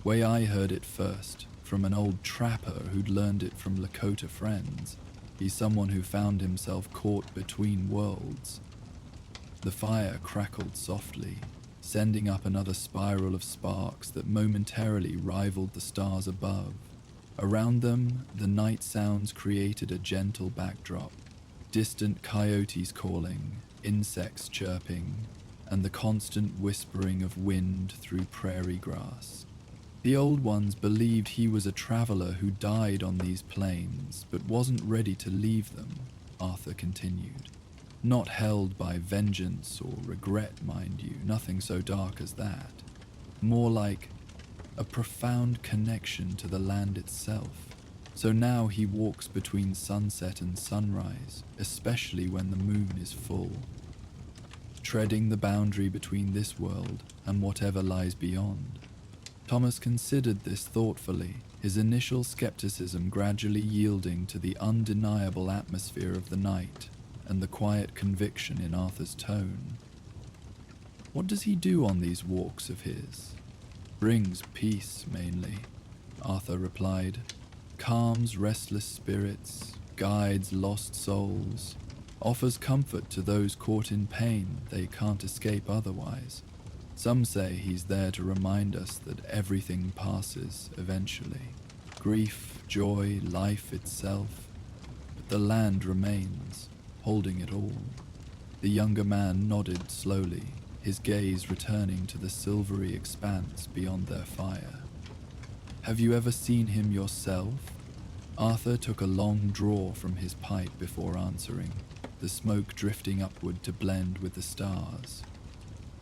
Way I heard it first, from an old trapper who'd learned it from Lakota friends. He's someone who found himself caught between worlds. The fire crackled softly, sending up another spiral of sparks that momentarily rivaled the stars above. Around them, the night sounds created a gentle backdrop. Distant coyotes calling, insects chirping, and the constant whispering of wind through prairie grass. The old ones believed he was a traveler who died on these plains, but wasn't ready to leave them, Arthur continued. Not held by vengeance or regret, mind you, nothing so dark as that. More like a profound connection to the land itself. So now he walks between sunset and sunrise, especially when the moon is full, treading the boundary between this world and whatever lies beyond. Thomas considered this thoughtfully, his initial skepticism gradually yielding to the undeniable atmosphere of the night and the quiet conviction in Arthur's tone. What does he do on these walks of his? Brings peace, mainly, Arthur replied. Calms restless spirits, guides lost souls, offers comfort to those caught in pain they can't escape otherwise. Some say he's there to remind us that everything passes eventually. Grief, joy, life itself. But the land remains, holding it all. The younger man nodded slowly, his gaze returning to the silvery expanse beyond their fire. Have you ever seen him yourself? Arthur took a long draw from his pipe before answering, the smoke drifting upward to blend with the stars.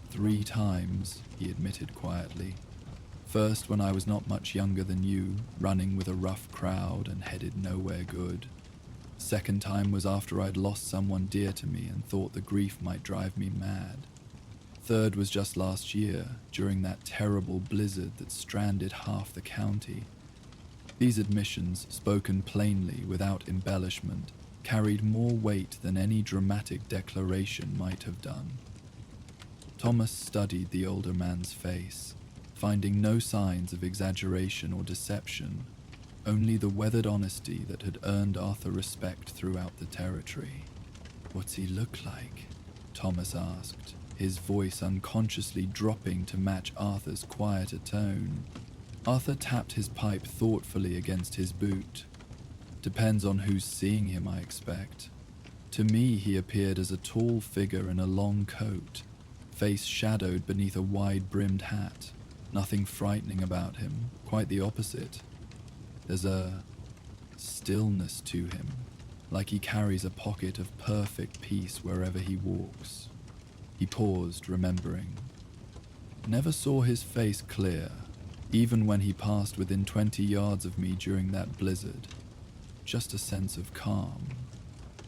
3 times, he admitted quietly. First when I was not much younger than you, running with a rough crowd and headed nowhere good. Second time was after I'd lost someone dear to me and thought the grief might drive me mad. Third was just last year, during that terrible blizzard that stranded half the county. These admissions, spoken plainly without embellishment, carried more weight than any dramatic declaration might have done. Thomas studied the older man's face, finding no signs of exaggeration or deception, only the weathered honesty that had earned Arthur respect throughout the territory. "What's he look like?" Thomas asked, his voice unconsciously dropping to match Arthur's quieter tone. Arthur tapped his pipe thoughtfully against his boot. "Depends on who's seeing him, I expect. To me, he appeared as a tall figure in a long coat, face shadowed beneath a wide-brimmed hat. Nothing frightening about him, quite the opposite. There's a stillness to him, like he carries a pocket of perfect peace wherever he walks." He paused, remembering. "Never saw his face clear, even when he passed within 20 yards of me during that blizzard. Just a sense of calm,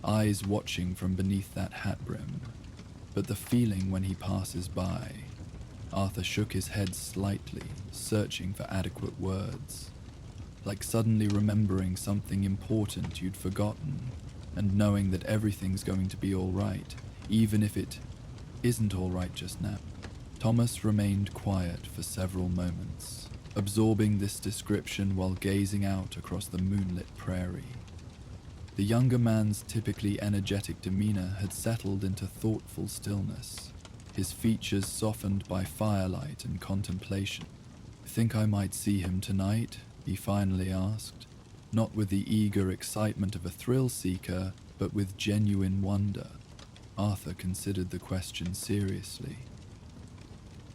eyes watching from beneath that hat brim. But the feeling when he passes by..." Arthur shook his head slightly, searching for adequate words. "Like suddenly remembering something important you'd forgotten, and knowing that everything's going to be all right, even if it isn't all right just now." Thomas remained quiet for several moments, absorbing this description while gazing out across the moonlit prairie. The younger man's typically energetic demeanor had settled into thoughtful stillness, his features softened by firelight and contemplation. "Think I might see him tonight?" he finally asked, not with the eager excitement of a thrill-seeker, but with genuine wonder. Arthur considered the question seriously.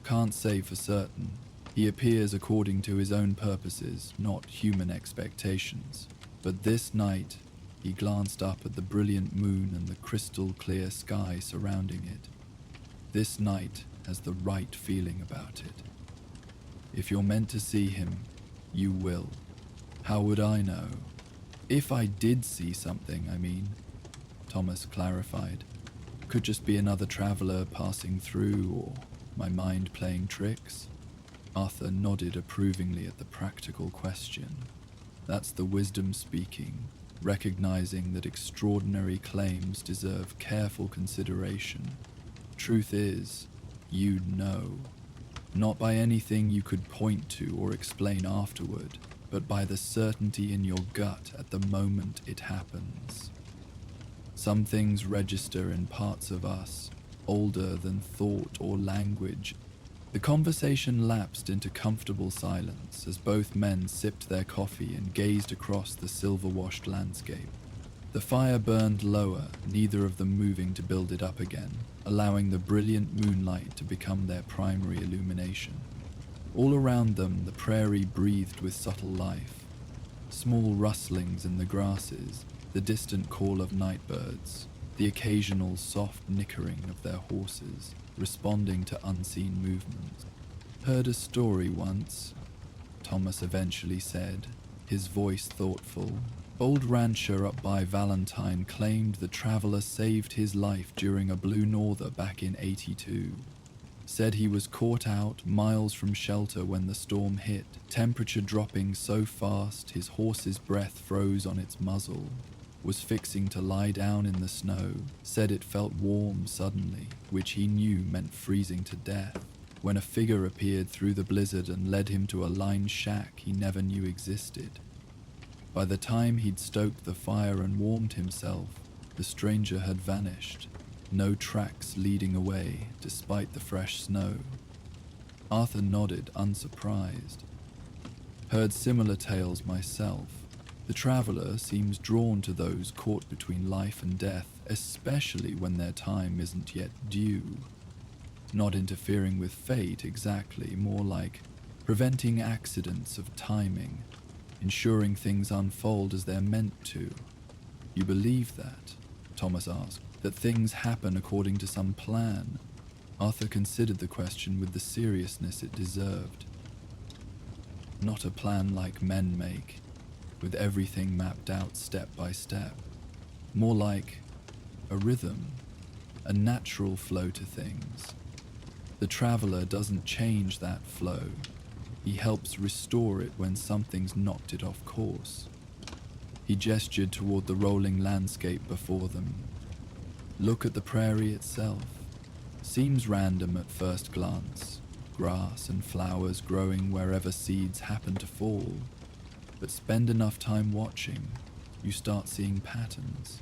"Can't say for certain. He appears according to his own purposes, not human expectations. But this night," he glanced up at the brilliant moon and the crystal-clear sky surrounding it. "This night has the right feeling about it. If you're meant to see him, you will. How would I know? If I did see something, I mean," Thomas clarified. "Could just be another traveler passing through, or my mind playing tricks." Arthur nodded approvingly at the practical question. That's the wisdom speaking, recognizing that extraordinary claims deserve careful consideration. Truth is, you'd know. Not by anything you could point to or explain afterward, but by the certainty in your gut at the moment it happens. Some things register in parts of us, older than thought or language. The conversation lapsed into comfortable silence as both men sipped their coffee and gazed across the silver-washed landscape. The fire burned lower, neither of them moving to build it up again, allowing the brilliant moonlight to become their primary illumination. All around them, the prairie breathed with subtle life. Small rustlings in the grasses, the distant call of nightbirds, the occasional soft nickering of their horses, responding to unseen movements. "Heard a story once," Thomas eventually said, his voice thoughtful. "Old rancher up by Valentine claimed the traveler saved his life during a blue norther back in '82. Said he was caught out miles from shelter when the storm hit, temperature dropping so fast his horse's breath froze on its muzzle. Was fixing to lie down in the snow, said it felt warm suddenly, which he knew meant freezing to death, when a figure appeared through the blizzard and led him to a lined shack he never knew existed. By the time he'd stoked the fire and warmed himself, the stranger had vanished, no tracks leading away despite the fresh snow." Arthur nodded, unsurprised. "Heard similar tales myself. The traveler seems drawn to those caught between life and death, especially when their time isn't yet due. Not interfering with fate exactly, more like preventing accidents of timing, ensuring things unfold as they're meant to." "You believe that?" Thomas asked. "That things happen according to some plan?" Arthur considered the question with the seriousness it deserved. "Not a plan like men make, with everything mapped out step by step. More like a rhythm, a natural flow to things. The traveler doesn't change that flow. He helps restore it when something's knocked it off course." He gestured toward the rolling landscape before them. "Look at the prairie itself. Seems random at first glance. grass and flowers growing wherever seeds happen to fall. But spend enough time watching, you start seeing patterns.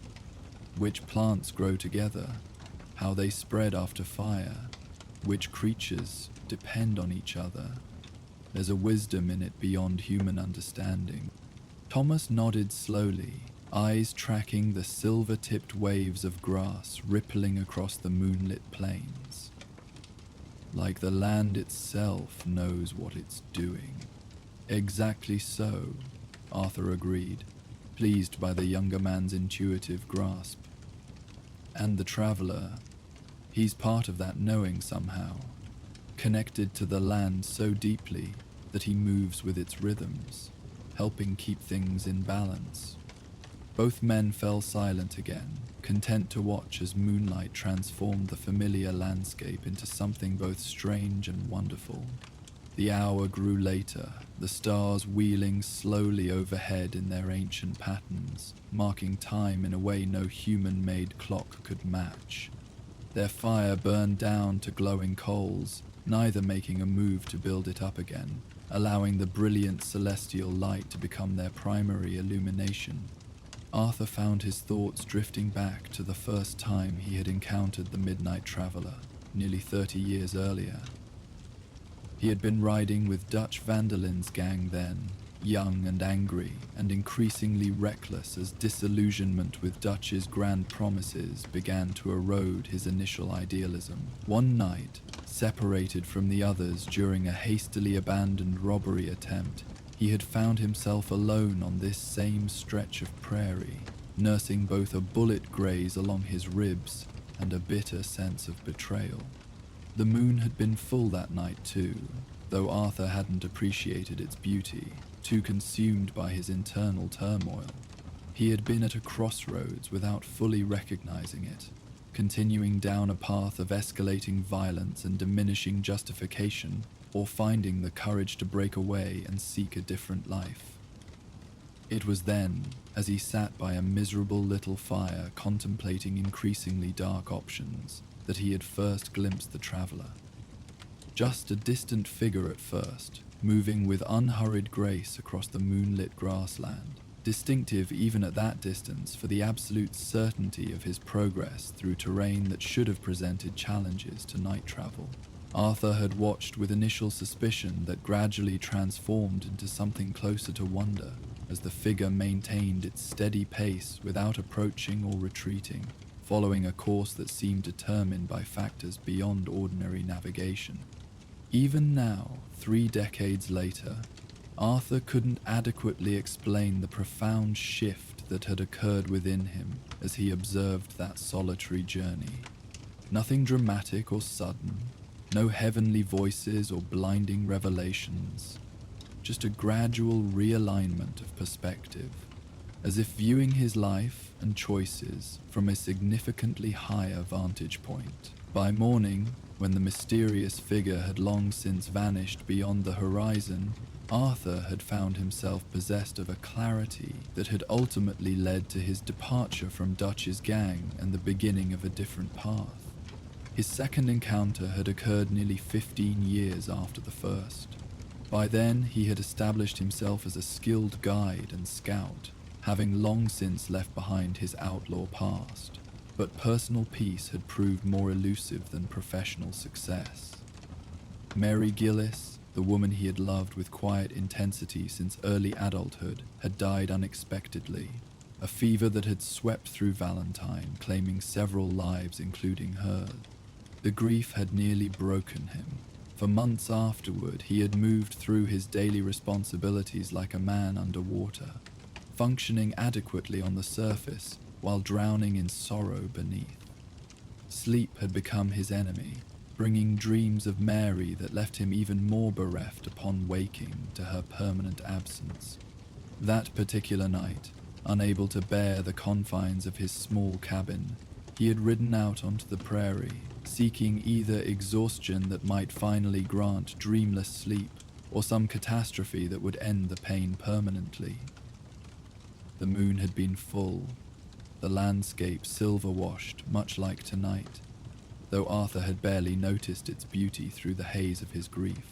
Which plants grow together, how they spread after fire, which creatures depend on each other. There's a wisdom in it beyond human understanding. Thomas nodded slowly, eyes tracking the silver-tipped waves of grass rippling across the moonlit plains. Like the land itself knows what it's doing. Exactly so, Arthur agreed, pleased by the younger man's intuitive grasp. And the traveler, he's part of that knowing somehow, connected to the land so deeply that he moves with its rhythms, helping keep things in balance. Both men fell silent again, content to watch as moonlight transformed the familiar landscape into something both strange and wonderful. The hour grew later, the stars wheeling slowly overhead in their ancient patterns, marking time in a way no human-made clock could match. Their fire burned down to glowing coals, neither making a move to build it up again, allowing the brilliant celestial light to become their primary illumination. Arthur found his thoughts drifting back to the first time he had encountered the Midnight Traveler, nearly 30 years earlier. He had been riding with Dutch Vanderlin's gang then, young and angry and increasingly reckless as disillusionment with Dutch's grand promises began to erode his initial idealism. One night, separated from the others during a hastily abandoned robbery attempt, he had found himself alone on this same stretch of prairie, nursing both a bullet graze along his ribs and a bitter sense of betrayal. The moon had been full that night too, though Arthur hadn't appreciated its beauty, too consumed by his internal turmoil. He had been at a crossroads without fully recognizing it, continuing down a path of escalating violence and diminishing justification, or finding the courage to break away and seek a different life. It was then, as he sat by a miserable little fire contemplating increasingly dark options, that he had first glimpsed the traveler. Just a distant figure at first, moving with unhurried grace across the moonlit grassland, distinctive even at that distance for the absolute certainty of his progress through terrain that should have presented challenges to night travel. Arthur had watched with initial suspicion that gradually transformed into something closer to wonder as the figure maintained its steady pace without approaching or retreating, following a course that seemed determined by factors beyond ordinary navigation. Even now, 3 decades later, Arthur couldn't adequately explain the profound shift that had occurred within him as he observed that solitary journey. Nothing dramatic or sudden, no heavenly voices or blinding revelations, just a gradual realignment of perspective, as if viewing his life and choices from a significantly higher vantage point. By morning, when the mysterious figure had long since vanished beyond the horizon, Arthur had found himself possessed of a clarity that had ultimately led to his departure from Dutch's gang and the beginning of a different path. His second encounter had occurred nearly 15 years after the first. By then, he had established himself as a skilled guide and scout, having long since left behind his outlaw past. But personal peace had proved more elusive than professional success. Mary Gillis, the woman he had loved with quiet intensity since early adulthood, had died unexpectedly, a fever that had swept through Valentine, claiming several lives including hers. The grief had nearly broken him. For months afterward, he had moved through his daily responsibilities like a man underwater, functioning adequately on the surface while drowning in sorrow beneath. Sleep had become his enemy, bringing dreams of Mary that left him even more bereft upon waking to her permanent absence. That particular night, unable to bear the confines of his small cabin, he had ridden out onto the prairie, seeking either exhaustion that might finally grant dreamless sleep or some catastrophe that would end the pain permanently. The moon had been full, the landscape silver-washed, much like tonight. though Arthur had barely noticed its beauty through the haze of his grief.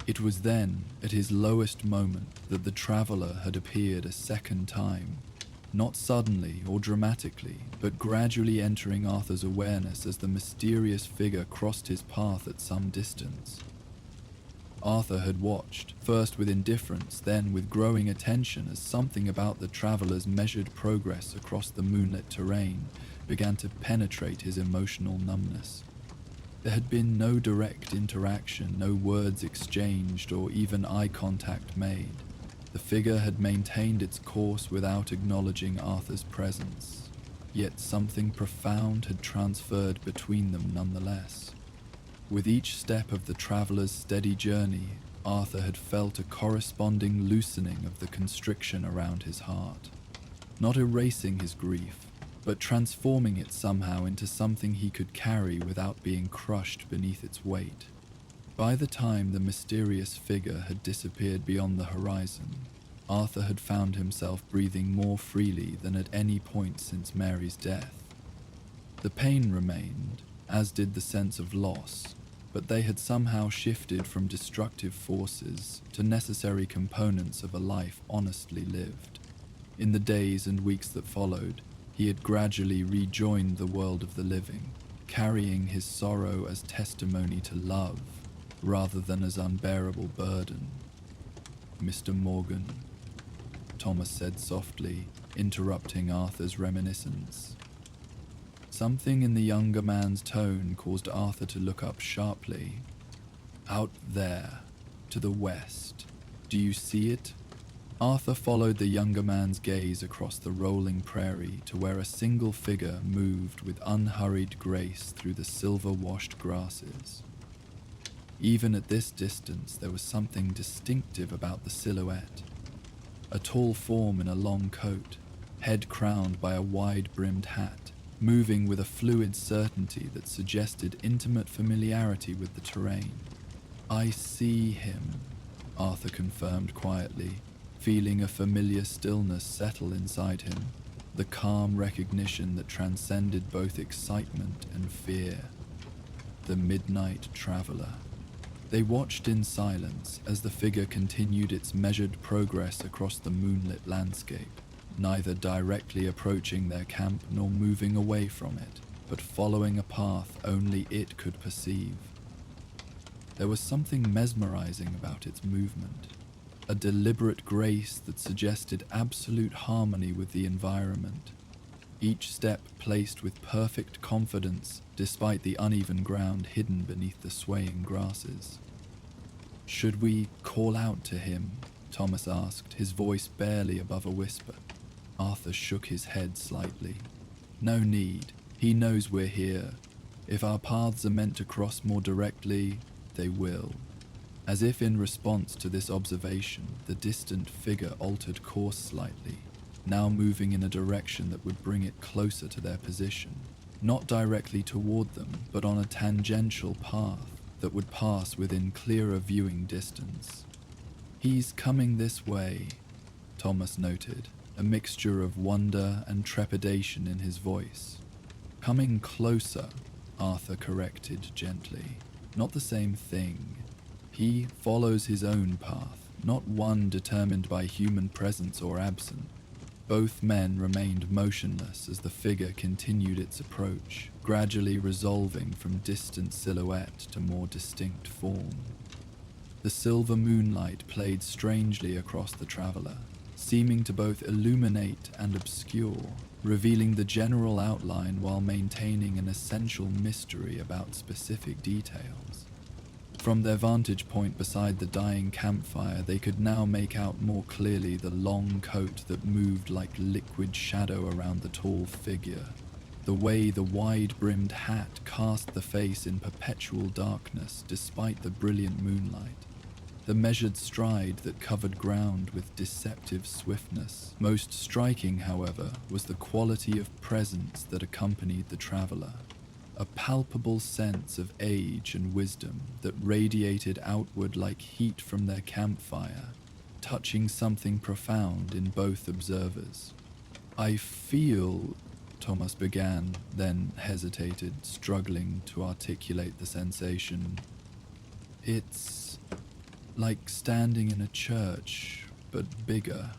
It was then, at his lowest moment, that the traveller had appeared a second time, not suddenly or dramatically, but gradually entering Arthur's awareness as the mysterious figure crossed his path at some distance. Arthur had watched, first with indifference, then with growing attention, as something about the traveller's measured progress across the moonlit terrain began to penetrate his emotional numbness. There had been no direct interaction, no words exchanged, or even eye contact made. The figure had maintained its course without acknowledging Arthur's presence, yet something profound had transferred between them nonetheless. With each step of the traveller's steady journey, Arthur had felt a corresponding loosening of the constriction around his heart, not erasing his grief, but transforming it somehow into something he could carry without being crushed beneath its weight. By the time the mysterious figure had disappeared beyond the horizon, Arthur had found himself breathing more freely than at any point since Mary's death. The pain remained, as did the sense of loss, but they had somehow shifted from destructive forces to necessary components of a life honestly lived. In the days and weeks that followed, he had gradually rejoined the world of the living, carrying his sorrow as testimony to love, rather than as unbearable burden. "Mr. Morgan," Thomas said softly, interrupting Arthur's reminiscence. Something in the younger man's tone caused Arthur to look up sharply. "Out there, to the west. Do you see it?" Arthur followed the younger man's gaze across the rolling prairie to where a single figure moved with unhurried grace through the silver-washed grasses. Even at this distance, there was something distinctive about the silhouette. A tall form in a long coat, head crowned by a wide-brimmed hat, moving with a fluid certainty that suggested intimate familiarity with the terrain. "I see him," Arthur confirmed quietly, feeling a familiar stillness settle inside him, the calm recognition that transcended both excitement and fear. The midnight traveller. They watched in silence as the figure continued its measured progress across the moonlit landscape, neither directly approaching their camp nor moving away from it, but following a path only it could perceive. There was something mesmerizing about its movement, a deliberate grace that suggested absolute harmony with the environment, each step placed with perfect confidence despite the uneven ground hidden beneath the swaying grasses. "Should we call out to him?" Thomas asked, his voice barely above a whisper. Arthur shook his head slightly. "No need. He knows we're here. If our paths are meant to cross more directly, they will." As if in response to this observation, the distant figure altered course slightly, now moving in a direction that would bring it closer to their position, not directly toward them, but on a tangential path that would pass within clearer viewing distance. "He's coming this way," Thomas noted, a mixture of wonder and trepidation in his voice. "Coming closer," Arthur corrected gently. "Not the same thing. He follows his own path, not one determined by human presence or absence." Both men remained motionless as the figure continued its approach, gradually resolving from distant silhouette to more distinct form. The silver moonlight played strangely across the traveller, seeming to both illuminate and obscure, revealing the general outline while maintaining an essential mystery about specific details. From their vantage point beside the dying campfire, they could now make out more clearly the long coat that moved like liquid shadow around the tall figure, the way the wide-brimmed hat cast the face in perpetual darkness despite the brilliant moonlight, the measured stride that covered ground with deceptive swiftness. Most striking, however, was the quality of presence that accompanied the traveller, a palpable sense of age and wisdom that radiated outward like heat from their campfire, touching something profound in both observers. "I feel," Thomas began, then hesitated, struggling to articulate the sensation. It's like standing in a church, but bigger.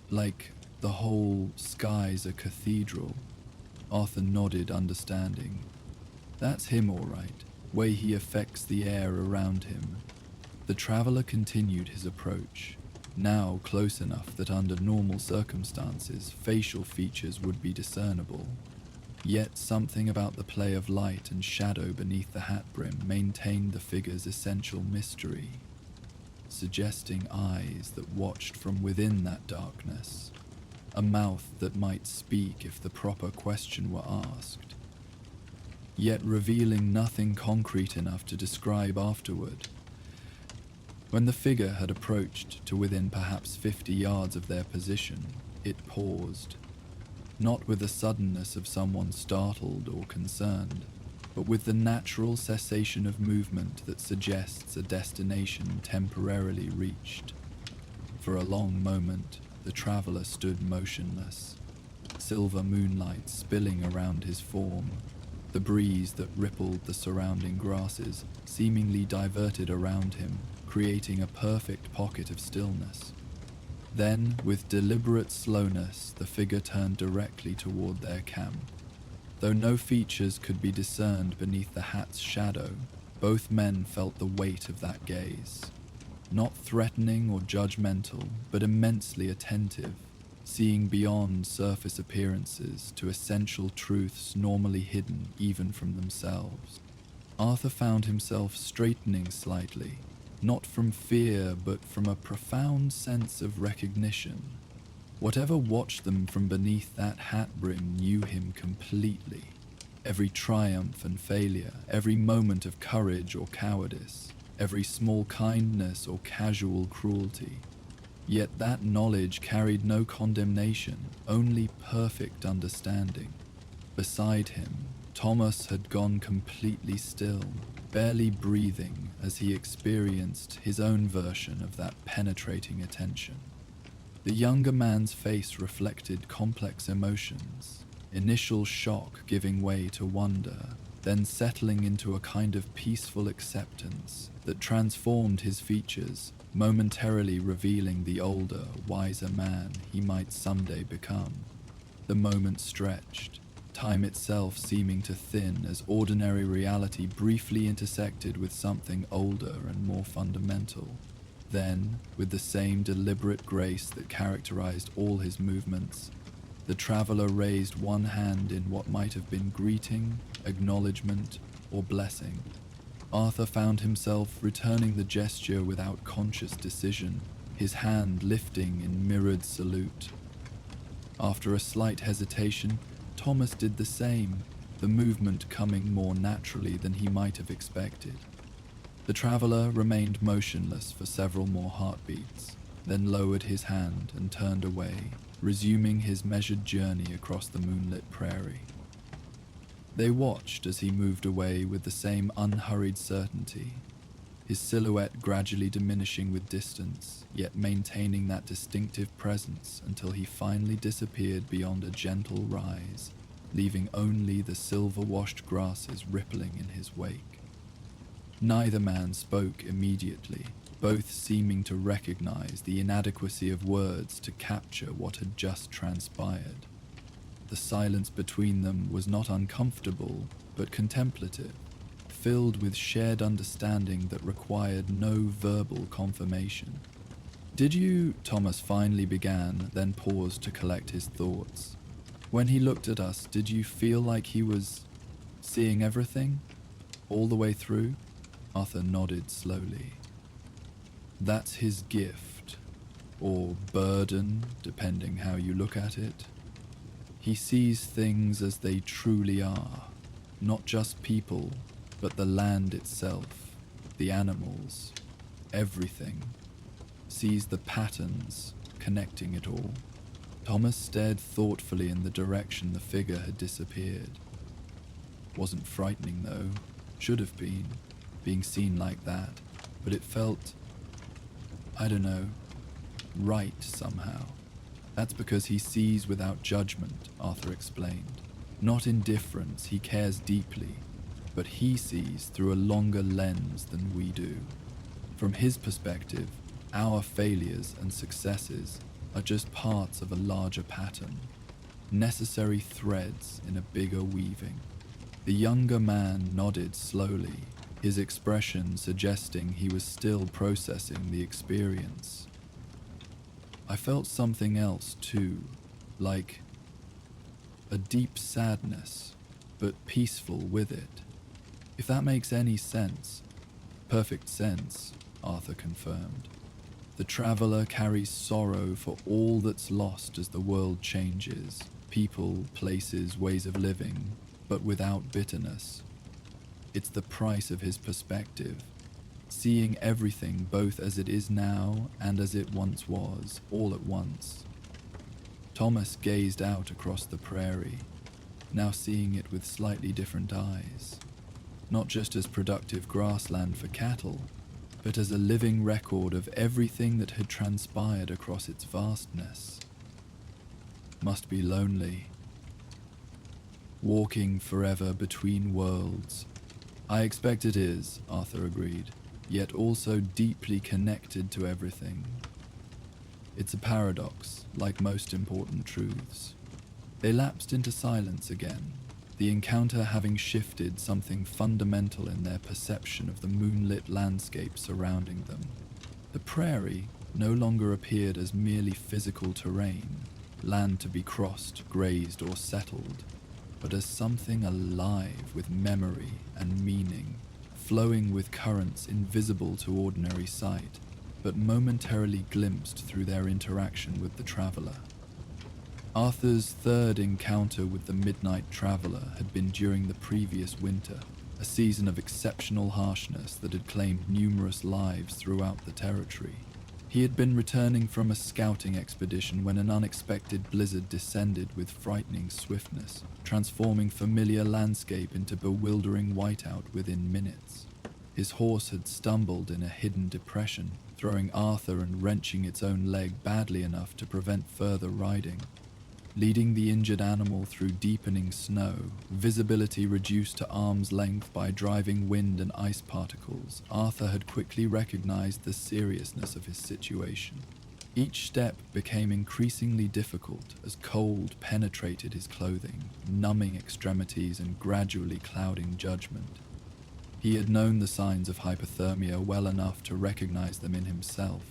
Like the whole sky's a cathedral. Arthur nodded, understanding. That's him, all right. Way he affects the air around him. The traveler continued his approach, now close enough that under normal circumstances, facial features would be discernible. Yet something about the play of light and shadow beneath the hat brim maintained the figure's essential mystery, suggesting eyes that watched from within that darkness, a mouth that might speak if the proper question were asked, yet revealing nothing concrete enough to describe afterward. When the figure had approached to within perhaps 50 yards of their position, it paused, not with the suddenness of someone startled or concerned, but with the natural cessation of movement that suggests a destination temporarily reached. For a long moment, the traveler stood motionless, silver moonlight spilling around his form, the breeze that rippled the surrounding grasses seemingly diverted around him, creating a perfect pocket of stillness. Then, with deliberate slowness, the figure turned directly toward their camp. Though no features could be discerned beneath the hat's shadow, both men felt the weight of that gaze. Not threatening or judgmental, but immensely attentive, seeing beyond surface appearances to essential truths normally hidden even from themselves. Arthur found himself straightening slightly, not from fear but from a profound sense of recognition. Whatever watched them from beneath that hat brim knew him completely. Every triumph and failure, every moment of courage or cowardice, every small kindness or casual cruelty. Yet that knowledge carried no condemnation, only perfect understanding. Beside him, Thomas had gone completely still, barely breathing as he experienced his own version of that penetrating attention. The younger man's face reflected complex emotions, initial shock giving way to wonder, then settling into a kind of peaceful acceptance that transformed his features, momentarily revealing the older, wiser man he might someday become. The moment stretched, time itself seeming to thin as ordinary reality briefly intersected with something older and more fundamental. Then, with the same deliberate grace that characterized all his movements, the traveler raised one hand in what might have been greeting, acknowledgement, or blessing. Arthur found himself returning the gesture without conscious decision, his hand lifting in mirrored salute. After a slight hesitation, Thomas did the same, the movement coming more naturally than he might have expected. The traveler remained motionless for several more heartbeats, then lowered his hand and turned away, resuming his measured journey across the moonlit prairie. They watched as he moved away with the same unhurried certainty, his silhouette gradually diminishing with distance, yet maintaining that distinctive presence until he finally disappeared beyond a gentle rise, leaving only the silver-washed grasses rippling in his wake. Neither man spoke immediately, both seeming to recognize the inadequacy of words to capture what had just transpired. The silence between them was not uncomfortable, but contemplative, filled with shared understanding that required no verbal confirmation. "Did you," Thomas finally began, then paused to collect his thoughts. "When he looked at us, did you feel like he was seeing everything? All the way through?" Arthur nodded slowly. "That's his gift, or burden, depending how you look at it. He sees things as they truly are, not just people, but the land itself, the animals, everything. Sees the patterns connecting it all." Thomas stared thoughtfully in the direction the figure had disappeared. Wasn't frightening though, should have been, being seen like that, but it felt, I don't know, right somehow. "That's because he sees without judgment," Arthur explained. Not indifference, he cares deeply, but he sees through a longer lens than we do. From his perspective, our failures and successes are just parts of a larger pattern, necessary threads in a bigger weaving. The younger man nodded slowly, his expression suggesting he was still processing the experience. I felt something else too, like a deep sadness, but peaceful with it. If that makes any sense. Perfect sense, Arthur confirmed. The traveler carries sorrow for all that's lost as the world changes, people, places, ways of living, but without bitterness. It's the price of his perspective, seeing everything both as it is now and as it once was, all at once. Thomas gazed out across the prairie, now seeing it with slightly different eyes, not just as productive grassland for cattle, but as a living record of everything that had transpired across its vastness. Must be lonely. Walking forever between worlds. I expect it is, Arthur agreed, yet also deeply connected to everything. It's a paradox, like most important truths. They lapsed into silence again, the encounter having shifted something fundamental in their perception of the moonlit landscape surrounding them. The prairie no longer appeared as merely physical terrain, land to be crossed, grazed, or settled, but as something alive with memory and meaning, flowing with currents invisible to ordinary sight, but momentarily glimpsed through their interaction with the traveler. Arthur's third encounter with the Midnight Traveler had been during the previous winter, a season of exceptional harshness that had claimed numerous lives throughout the territory. He had been returning from a scouting expedition when an unexpected blizzard descended with frightening swiftness, transforming familiar landscape into bewildering whiteout within minutes. His horse had stumbled in a hidden depression, throwing Arthur and wrenching its own leg badly enough to prevent further riding. Leading the injured animal through deepening snow, visibility reduced to arm's length by driving wind and ice particles, Arthur had quickly recognized the seriousness of his situation. Each step became increasingly difficult as cold penetrated his clothing, numbing extremities and gradually clouding judgment. He had known the signs of hypothermia well enough to recognize them in himself.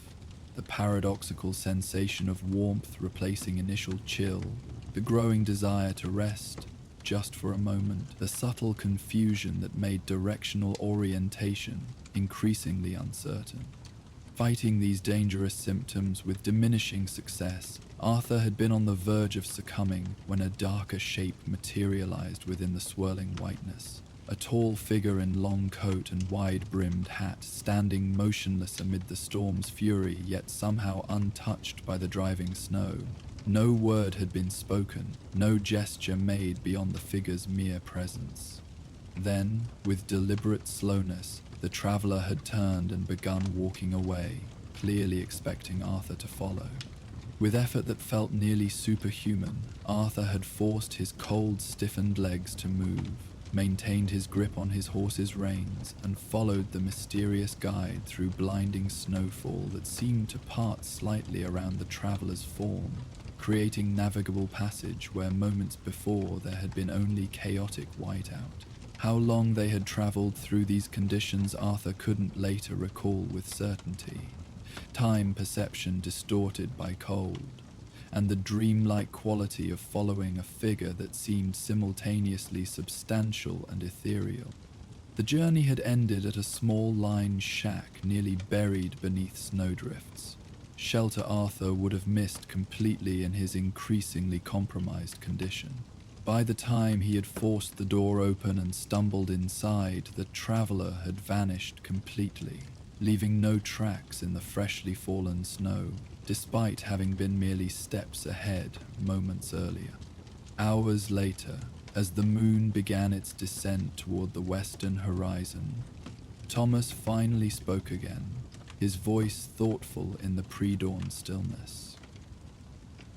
The paradoxical sensation of warmth replacing initial chill, the growing desire to rest, just for a moment, the subtle confusion that made directional orientation increasingly uncertain. Fighting these dangerous symptoms with diminishing success, Arthur had been on the verge of succumbing when a darker shape materialized within the swirling whiteness. A tall figure in long coat and wide-brimmed hat, standing motionless amid the storm's fury, yet somehow untouched by the driving snow. No word had been spoken, no gesture made beyond the figure's mere presence. Then, with deliberate slowness, the traveler had turned and begun walking away, clearly expecting Arthur to follow. With effort that felt nearly superhuman, Arthur had forced his cold, stiffened legs to move, maintained his grip on his horse's reins, and followed the mysterious guide through blinding snowfall that seemed to part slightly around the traveler's form, creating navigable passage where moments before there had been only chaotic whiteout. How long they had traveled through these conditions Arthur couldn't later recall with certainty. Time perception distorted by cold, and the dreamlike quality of following a figure that seemed simultaneously substantial and ethereal. The journey had ended at a small lined shack nearly buried beneath snowdrifts, shelter Arthur would have missed completely in his increasingly compromised condition. By the time he had forced the door open and stumbled inside, the traveler had vanished completely, leaving no tracks in the freshly fallen snow, despite having been merely steps ahead moments earlier. Hours later, as the moon began its descent toward the western horizon, Thomas finally spoke again, his voice thoughtful in the pre-dawn stillness.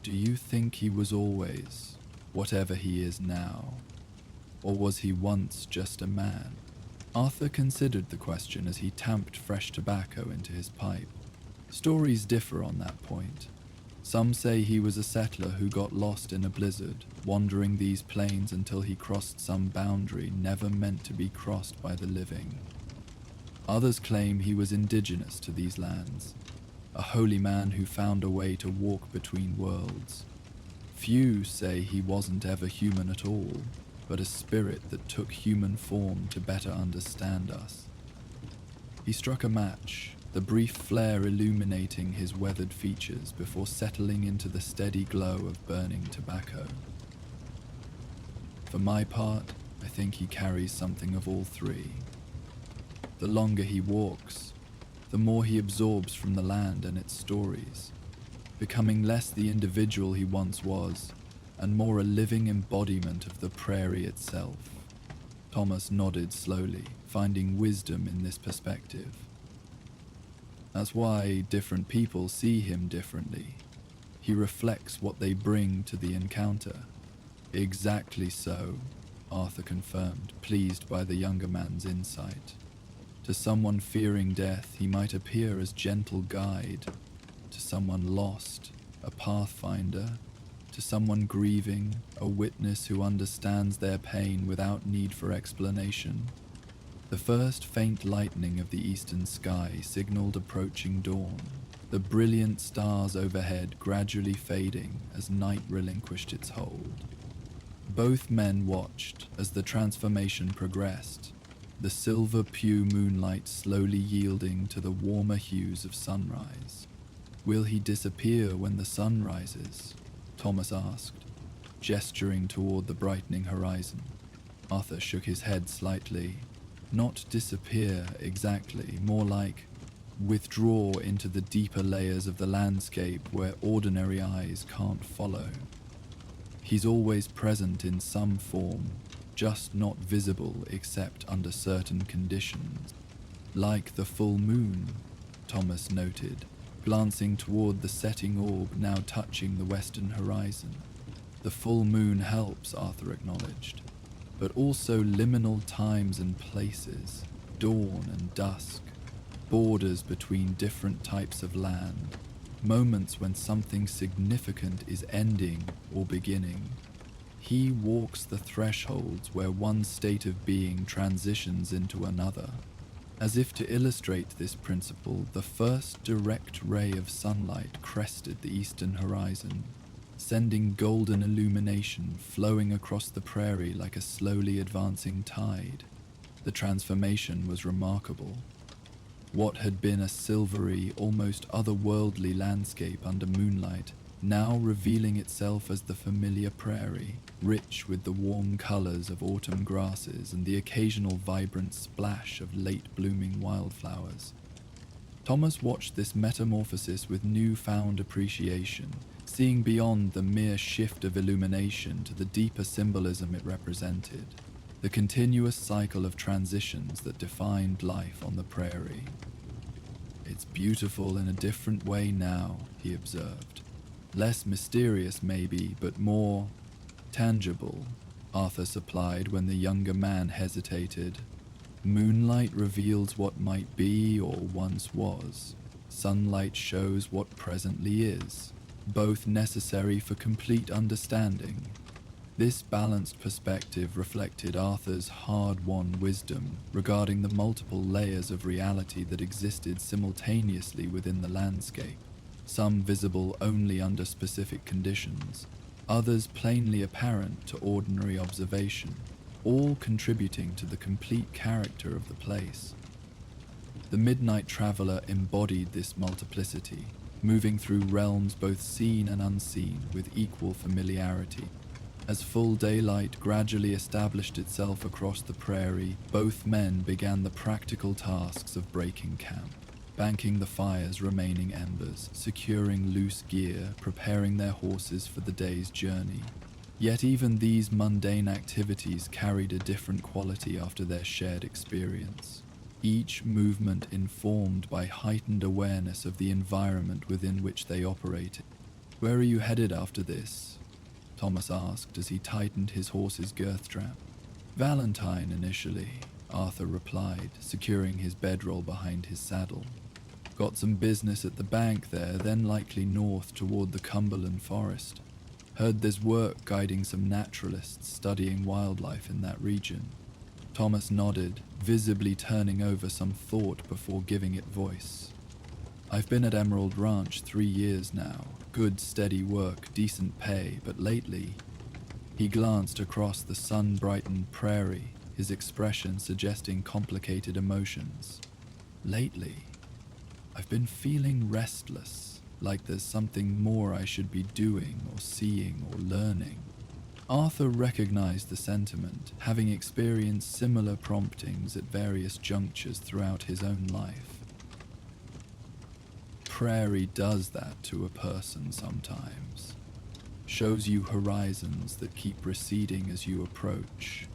"Do you think he was always whatever he is now? Or was he once just a man? Arthur considered the question as he tamped fresh tobacco into his pipe. Stories differ on that point. Some say he was a settler who got lost in a blizzard, wandering these plains until he crossed some boundary never meant to be crossed by the living. Others claim he was indigenous to these lands, a holy man who found a way to walk between worlds. Few say he wasn't ever human at all, but a spirit that took human form to better understand us. He struck a match, the brief flare illuminating his weathered features before settling into the steady glow of burning tobacco. For my part, I think he carries something of all three. The longer he walks, the more he absorbs from the land and its stories, becoming less the individual he once was, and more a living embodiment of the prairie itself. Thomas nodded slowly, finding wisdom in this perspective. That's why different people see him differently. He reflects what they bring to the encounter. Exactly so, Arthur confirmed, pleased by the younger man's insight. To someone fearing death, he might appear as gentle guide. To someone lost, a pathfinder. To someone grieving, a witness who understands their pain without need for explanation. The first faint lightening of the eastern sky signaled approaching dawn, the brilliant stars overhead gradually fading as night relinquished its hold. Both men watched as the transformation progressed, the silver pew moonlight slowly yielding to the warmer hues of sunrise. Will he disappear when the sun rises? Thomas asked, gesturing toward the brightening horizon. Arthur shook his head slightly. Not disappear exactly, more like withdraw into the deeper layers of the landscape where ordinary eyes can't follow. He's always present in some form, just not visible except under certain conditions. Like the full moon, Thomas noted, glancing toward the setting orb now touching the western horizon. The full moon helps, Arthur acknowledged, but also liminal times and places, dawn and dusk, borders between different types of land, moments when something significant is ending or beginning. He walks the thresholds where one state of being transitions into another. As if to illustrate this principle, the first direct ray of sunlight crested the eastern horizon, sending golden illumination flowing across the prairie like a slowly advancing tide. The transformation was remarkable. What had been a silvery, almost otherworldly landscape under moonlight, now revealing itself as the familiar prairie, rich with the warm colors of autumn grasses and the occasional vibrant splash of late-blooming wildflowers. Thomas watched this metamorphosis with newfound appreciation, seeing beyond the mere shift of illumination to the deeper symbolism it represented, the continuous cycle of transitions that defined life on the prairie. It's beautiful in a different way now, he observed. Less mysterious maybe, but more tangible, Arthur supplied when the younger man hesitated. Moonlight reveals what might be or once was. Sunlight shows what presently is, both necessary for complete understanding. This balanced perspective reflected Arthur's hard-won wisdom regarding the multiple layers of reality that existed simultaneously within the landscape, some visible only under specific conditions, others plainly apparent to ordinary observation, all contributing to the complete character of the place. The midnight traveler embodied this multiplicity, moving through realms both seen and unseen with equal familiarity. As full daylight gradually established itself across the prairie, both men began the practical tasks of breaking camp, banking the fire's remaining embers, securing loose gear, preparing their horses for the day's journey. Yet even these mundane activities carried a different quality after their shared experience, each movement informed by heightened awareness of the environment within which they operated. "Where are you headed after this?" Thomas asked as he tightened his horse's girth strap. Valentine, initially, Arthur replied, securing his bedroll behind his saddle. Got some business at the bank there, then likely north toward the Cumberland Forest. Heard there's work guiding some naturalists studying wildlife in that region. Thomas nodded, visibly turning over some thought before giving it voice. I've been at Emerald Ranch 3 years now. Good, steady work, decent pay, but lately... He glanced across the sun-brightened prairie, his expression suggesting complicated emotions. Lately, I've been feeling restless, like there's something more I should be doing or seeing or learning. Arthur recognized the sentiment, having experienced similar promptings at various junctures throughout his own life. Prairie does that to a person sometimes. Shows you horizons that keep receding as you approach,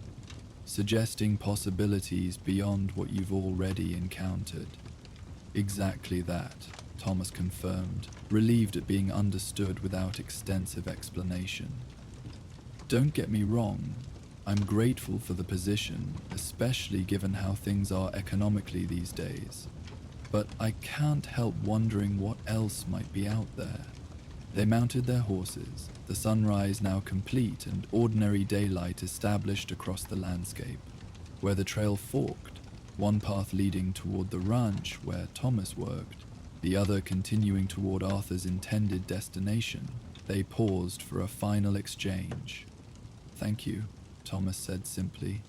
suggesting possibilities beyond what you've already encountered. Exactly that, Thomas confirmed, relieved at being understood without extensive explanation. Don't get me wrong, I'm grateful for the position, especially given how things are economically these days. But I can't help wondering what else might be out there. They mounted their horses, the sunrise now complete and ordinary daylight established across the landscape. Where the trail forked, one path leading toward the ranch where Thomas worked, the other continuing toward Arthur's intended destination, they paused for a final exchange. Thank you, Thomas said simply,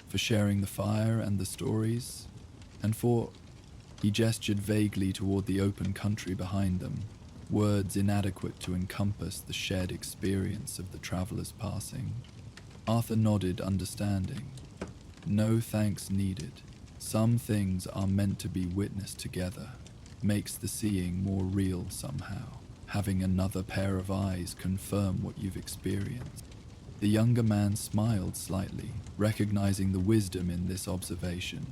for sharing the fire and the stories, and for... He gestured vaguely toward the open country behind them, words inadequate to encompass the shared experience of the travelers passing. Arthur nodded, understanding. No thanks needed. Some things are meant to be witnessed together. Makes the seeing more real somehow, having another pair of eyes confirm what you've experienced. The younger man smiled slightly, recognizing the wisdom in this observation.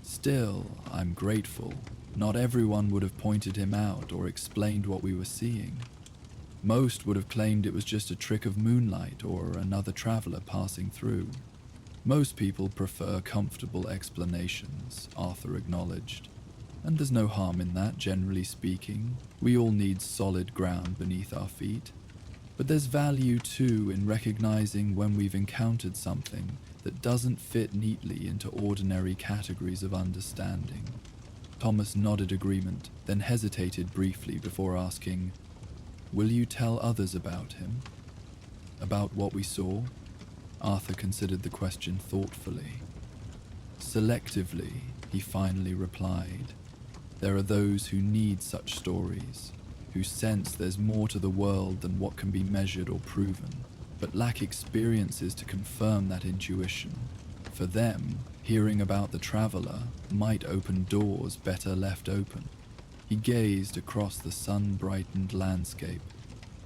Still, I'm grateful. Not everyone would have pointed him out or explained what we were seeing. Most would have claimed it was just a trick of moonlight or another traveler passing through. Most people prefer comfortable explanations, Arthur acknowledged. And there's no harm in that, generally speaking. We all need solid ground beneath our feet. But there's value, too, in recognizing when we've encountered something that doesn't fit neatly into ordinary categories of understanding. Thomas nodded agreement, then hesitated briefly before asking, "Will you tell others about him? About what we saw?" Arthur considered the question thoughtfully. "Selectively," he finally replied. "There are those who need such stories, who sense there's more to the world than what can be measured or proven, but lack experiences to confirm that intuition. For them, hearing about the traveler might open doors better left open." He gazed across the sun-brightened landscape,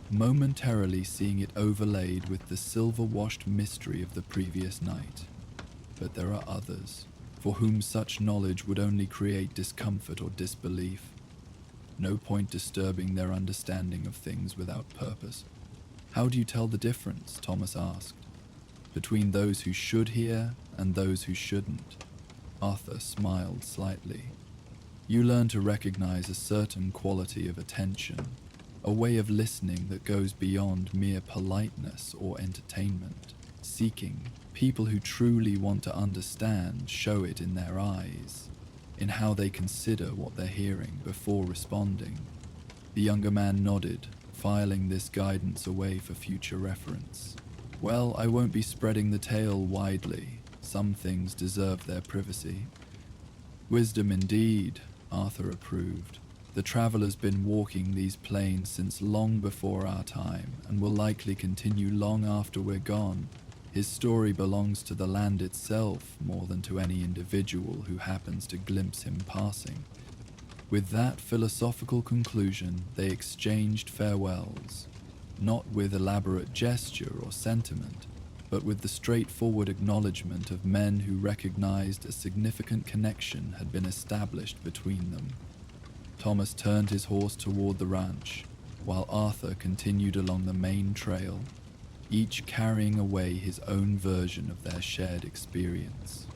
momentarily seeing it overlaid with the silver-washed mystery of the previous night. But there are others, for whom such knowledge would only create discomfort or disbelief. No point disturbing their understanding of things without purpose. "How do you tell the difference?" Thomas asked. "Between those who should hear and those who shouldn't?" Arthur smiled slightly. "You learn to recognize a certain quality of attention, a way of listening that goes beyond mere politeness or entertainment. Seeking, people who truly want to understand show it in their eyes, in how they consider what they're hearing before responding." The younger man nodded, filing this guidance away for future reference. "Well, I won't be spreading the tale widely. Some things deserve their privacy." "Wisdom indeed," Arthur approved. "The traveler's been walking these plains since long before our time, and will likely continue long after we're gone. His story belongs to the land itself more than to any individual who happens to glimpse him passing." With that philosophical conclusion, they exchanged farewells, not with elaborate gesture or sentiment, but with the straightforward acknowledgement of men who recognized a significant connection had been established between them. Thomas turned his horse toward the ranch, while Arthur continued along the main trail, each carrying away his own version of their shared experience.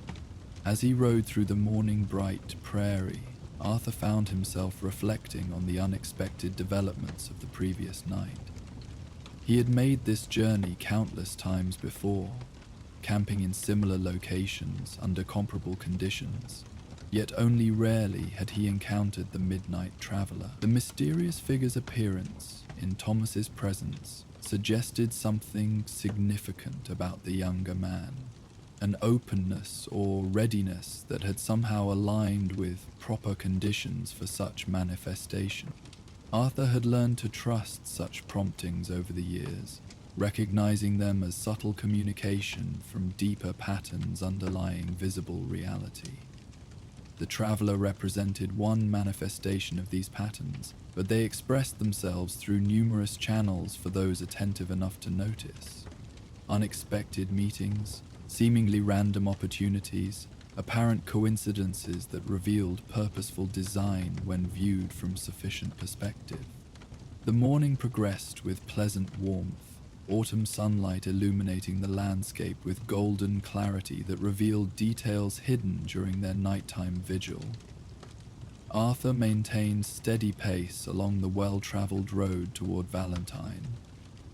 As he rode through the morning bright prairie, Arthur found himself reflecting on the unexpected developments of the previous night. He had made this journey countless times before, camping in similar locations under comparable conditions, yet only rarely had he encountered the midnight traveler. The mysterious figure's appearance in Thomas's presence suggested something significant about the younger man, an openness or readiness that had somehow aligned with proper conditions for such manifestation. Arthur had learned to trust such promptings over the years, recognizing them as subtle communication from deeper patterns underlying visible reality. The traveler represented one manifestation of these patterns, but they expressed themselves through numerous channels for those attentive enough to notice. Unexpected meetings, seemingly random opportunities, apparent coincidences that revealed purposeful design when viewed from sufficient perspective. The morning progressed with pleasant warmth, autumn sunlight illuminating the landscape with golden clarity that revealed details hidden during their nighttime vigil. Arthur maintained steady pace along the well-traveled road toward Valentine,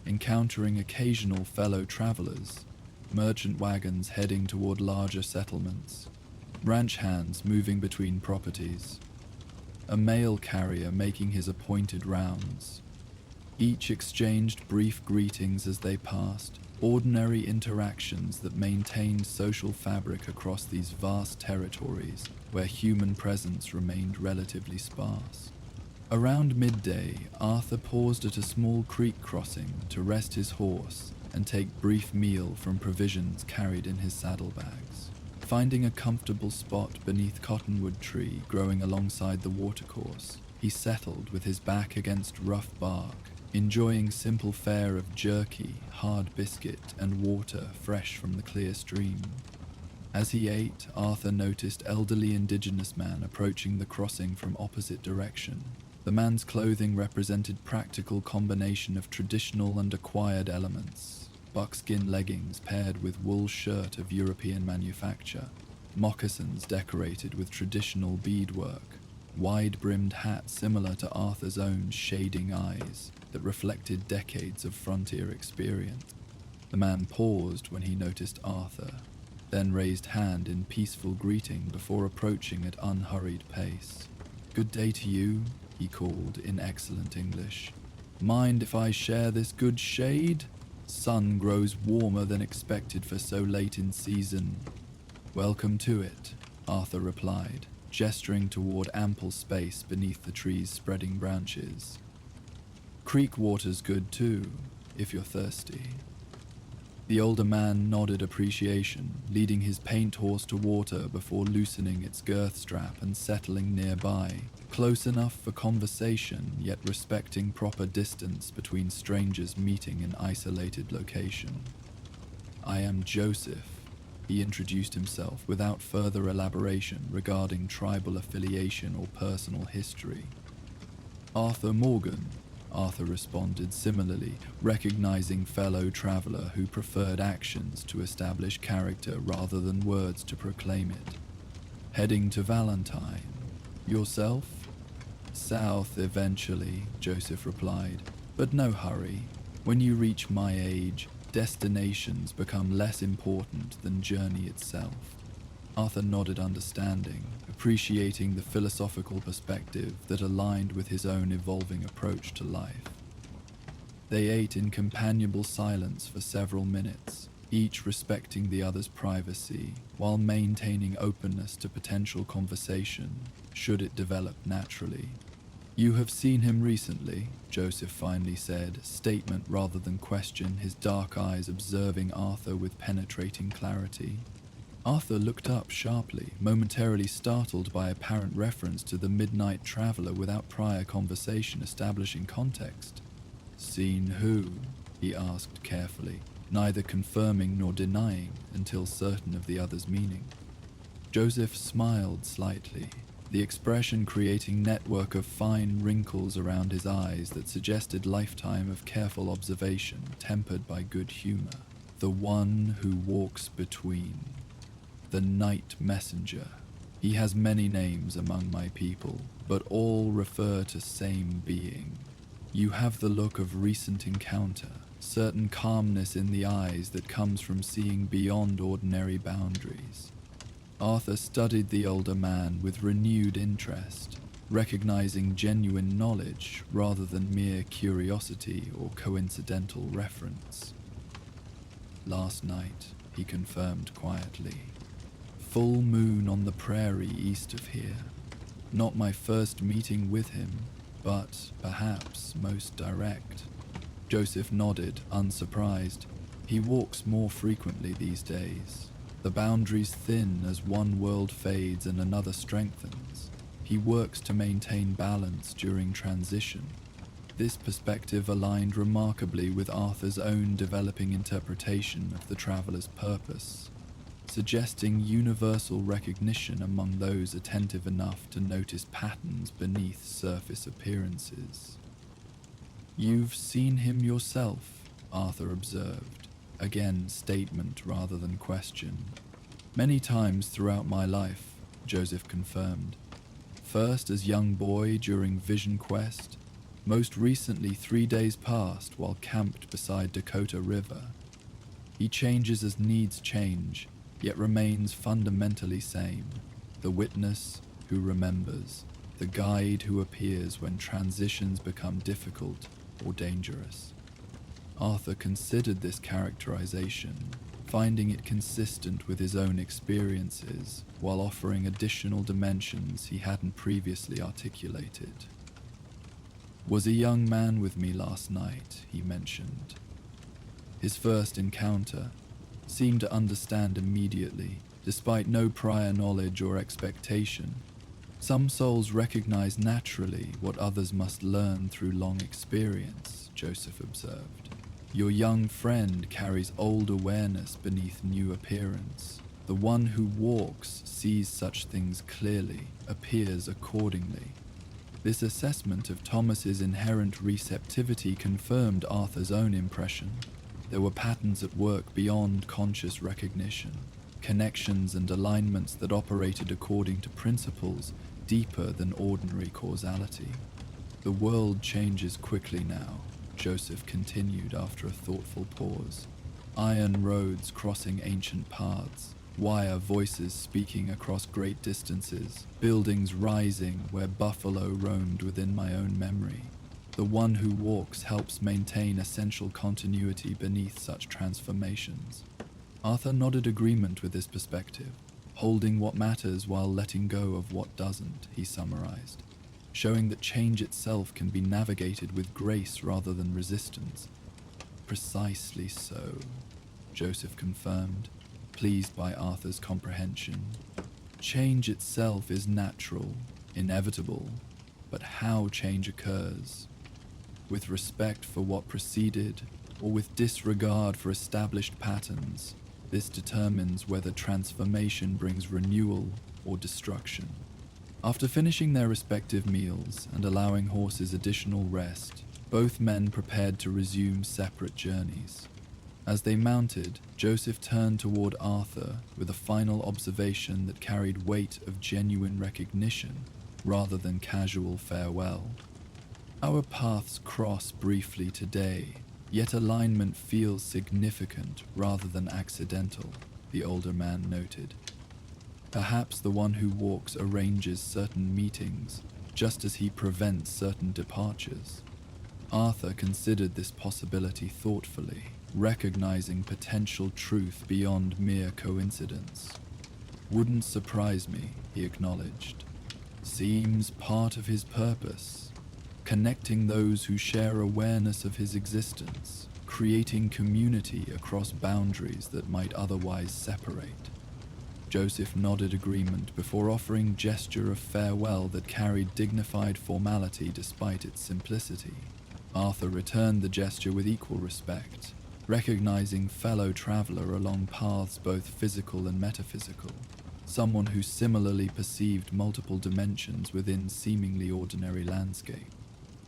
encountering occasional fellow travelers, merchant wagons heading toward larger settlements, ranch hands moving between properties, a mail carrier making his appointed rounds. Each exchanged brief greetings as they passed, ordinary interactions that maintained social fabric across these vast territories where human presence remained relatively sparse. Around midday, Arthur paused at a small creek crossing to rest his horse and take brief meal from provisions carried in his saddlebags. Finding a comfortable spot beneath cottonwood tree growing alongside the watercourse, he settled with his back against rough bark, enjoying simple fare of jerky, hard biscuit, and water fresh from the clear stream. As he ate, Arthur noticed elderly indigenous man approaching the crossing from opposite direction. The man's clothing represented practical combination of traditional and acquired elements: buckskin leggings paired with wool shirt of European manufacture, moccasins decorated with traditional beadwork, wide-brimmed hat similar to Arthur's own shading eyes that reflected decades of frontier experience. The man paused when he noticed Arthur, then raised hand in peaceful greeting before approaching at unhurried pace. "Good day to you," he called in excellent English. "Mind if I share this good shade? Sun grows warmer than expected for so late in season." "Welcome to it," Arthur replied, gesturing toward ample space beneath the tree's spreading branches. "Creek water's good too, if you're thirsty." The older man nodded appreciation, leading his paint horse to water before loosening its girth strap and settling nearby, close enough for conversation yet respecting proper distance between strangers meeting in isolated location. "I am Joseph," he introduced himself without further elaboration regarding tribal affiliation or personal history. "Arthur Morgan," Arthur responded similarly, recognizing fellow traveler who preferred actions to establish character rather than words to proclaim it. "Heading to Valentine. Yourself?" "South eventually," Joseph replied, "but no hurry. When you reach my age, destinations become less important than journey itself." Arthur nodded understanding, appreciating the philosophical perspective that aligned with his own evolving approach to life. They ate in companionable silence for several minutes, each respecting the other's privacy, while maintaining openness to potential conversation, should it develop naturally. "You have seen him recently," Joseph finally said, statement rather than question, his dark eyes observing Arthur with penetrating clarity. Arthur looked up sharply, momentarily startled by apparent reference to the midnight traveler without prior conversation establishing context. "Seen who?" he asked carefully, neither confirming nor denying until certain of the other's meaning. Joseph smiled slightly. the expression creating network of fine wrinkles around his eyes that suggested lifetime of careful observation tempered by good humor. The one who walks between. The night messenger. He has many names among my people, but all refer to same being. You have the look of recent encounter, certain calmness in the eyes that comes from seeing beyond ordinary boundaries. Arthur studied the older man with renewed interest, recognizing genuine knowledge rather than mere curiosity or coincidental reference. Last night, he confirmed quietly. Full moon on the prairie east of here. Not my first meeting with him, but perhaps most direct. Joseph nodded, unsurprised. He walks more frequently these days. The boundaries thin as one world fades and another strengthens. He works to maintain balance during transition. This perspective aligned remarkably with Arthur's own developing interpretation of the traveler's purpose, suggesting universal recognition among those attentive enough to notice patterns beneath surface appearances. "You've seen him yourself," Arthur observed, again statement rather than question. "Many times throughout my life," Joseph confirmed. "First as young boy during Vision Quest, most recently 3 days past while camped beside Dakota River. He changes as needs change, yet remains fundamentally same. The witness who remembers, the guide who appears when transitions become difficult or dangerous." Arthur considered this characterization, finding it consistent with his own experiences while offering additional dimensions he hadn't previously articulated. "Was a young man with me last night," he mentioned. His first encounter, seemed to understand immediately, despite no prior knowledge or expectation. Some souls recognize naturally what others must learn through long experience, Joseph observed. Your young friend carries old awareness beneath new appearance. The one who walks sees such things clearly, appears accordingly. This assessment of Thomas's inherent receptivity confirmed Arthur's own impression. There were patterns at work beyond conscious recognition, connections and alignments that operated according to principles deeper than ordinary causality. "The world changes quickly now," Joseph continued after a thoughtful pause. "Iron roads crossing ancient paths, wire voices speaking across great distances, buildings rising where buffalo roamed within my own memory. The one who walks helps maintain essential continuity beneath such transformations." Arthur nodded agreement with this perspective, holding what matters while letting go of what doesn't, he summarized, showing that change itself can be navigated with grace rather than resistance. "Precisely so," Joseph confirmed, pleased by Arthur's comprehension. "Change itself is natural, inevitable, but how change occurs, with respect for what preceded or with disregard for established patterns, this determines whether transformation brings renewal or destruction." After finishing their respective meals and allowing horses additional rest, both men prepared to resume separate journeys. As they mounted, Joseph turned toward Arthur with a final observation that carried weight of genuine recognition rather than casual farewell. "Our paths cross briefly today, yet alignment feels significant rather than accidental," the older man noted. "Perhaps the one who walks arranges certain meetings, just as he prevents certain departures." Arthur considered this possibility thoughtfully, recognizing potential truth beyond mere coincidence. "Wouldn't surprise me," he acknowledged. "Seems part of his purpose, connecting those who share awareness of his existence, creating community across boundaries that might otherwise separate." Joseph nodded agreement before offering gesture of farewell that carried dignified formality despite its simplicity. Arthur returned the gesture with equal respect, recognizing fellow traveler along paths both physical and metaphysical. someone who similarly perceived multiple dimensions within seemingly ordinary landscape.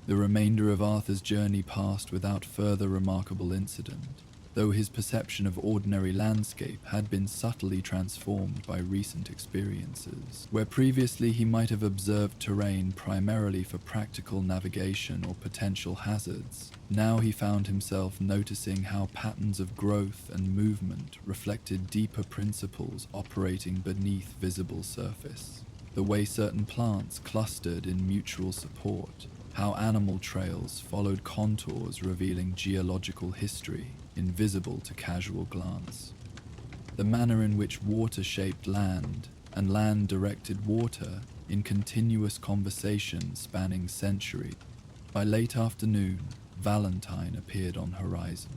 The remainder of Arthur's journey passed without further remarkable incident, though his perception of ordinary landscape had been subtly transformed by recent experiences. Where previously he might have observed terrain primarily for practical navigation or potential hazards, now he found himself noticing how patterns of growth and movement reflected deeper principles operating beneath visible surface. The way certain plants clustered in mutual support, how animal trails followed contours revealing geological history, invisible to casual glance. The manner in which water shaped land and land directed water in continuous conversation spanning centuries. By late afternoon, Valentine appeared on horizon.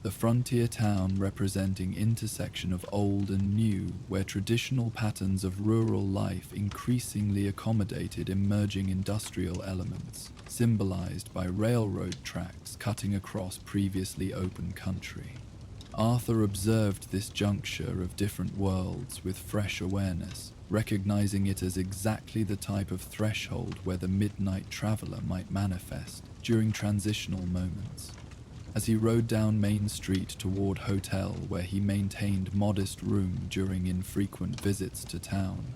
The frontier town representing intersection of old and new, where traditional patterns of rural life increasingly accommodated emerging industrial elements, symbolized by railroad tracks cutting across previously open country. Arthur observed this juncture of different worlds with fresh awareness, recognizing it as exactly the type of threshold where the midnight traveler might manifest during transitional moments. As he rode down Main Street toward hotel where he maintained modest room during infrequent visits to town,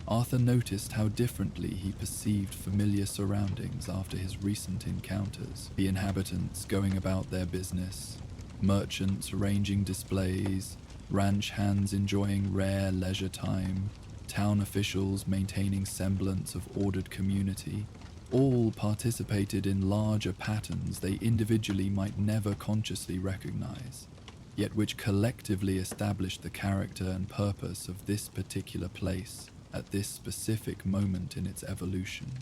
Arthur noticed how differently he perceived familiar surroundings after his recent encounters. The inhabitants going about their business, merchants arranging displays, ranch hands enjoying rare leisure time, town officials maintaining semblance of ordered community, all participated in larger patterns they individually might never consciously recognize, yet which collectively established the character and purpose of this particular place at this specific moment in its evolution.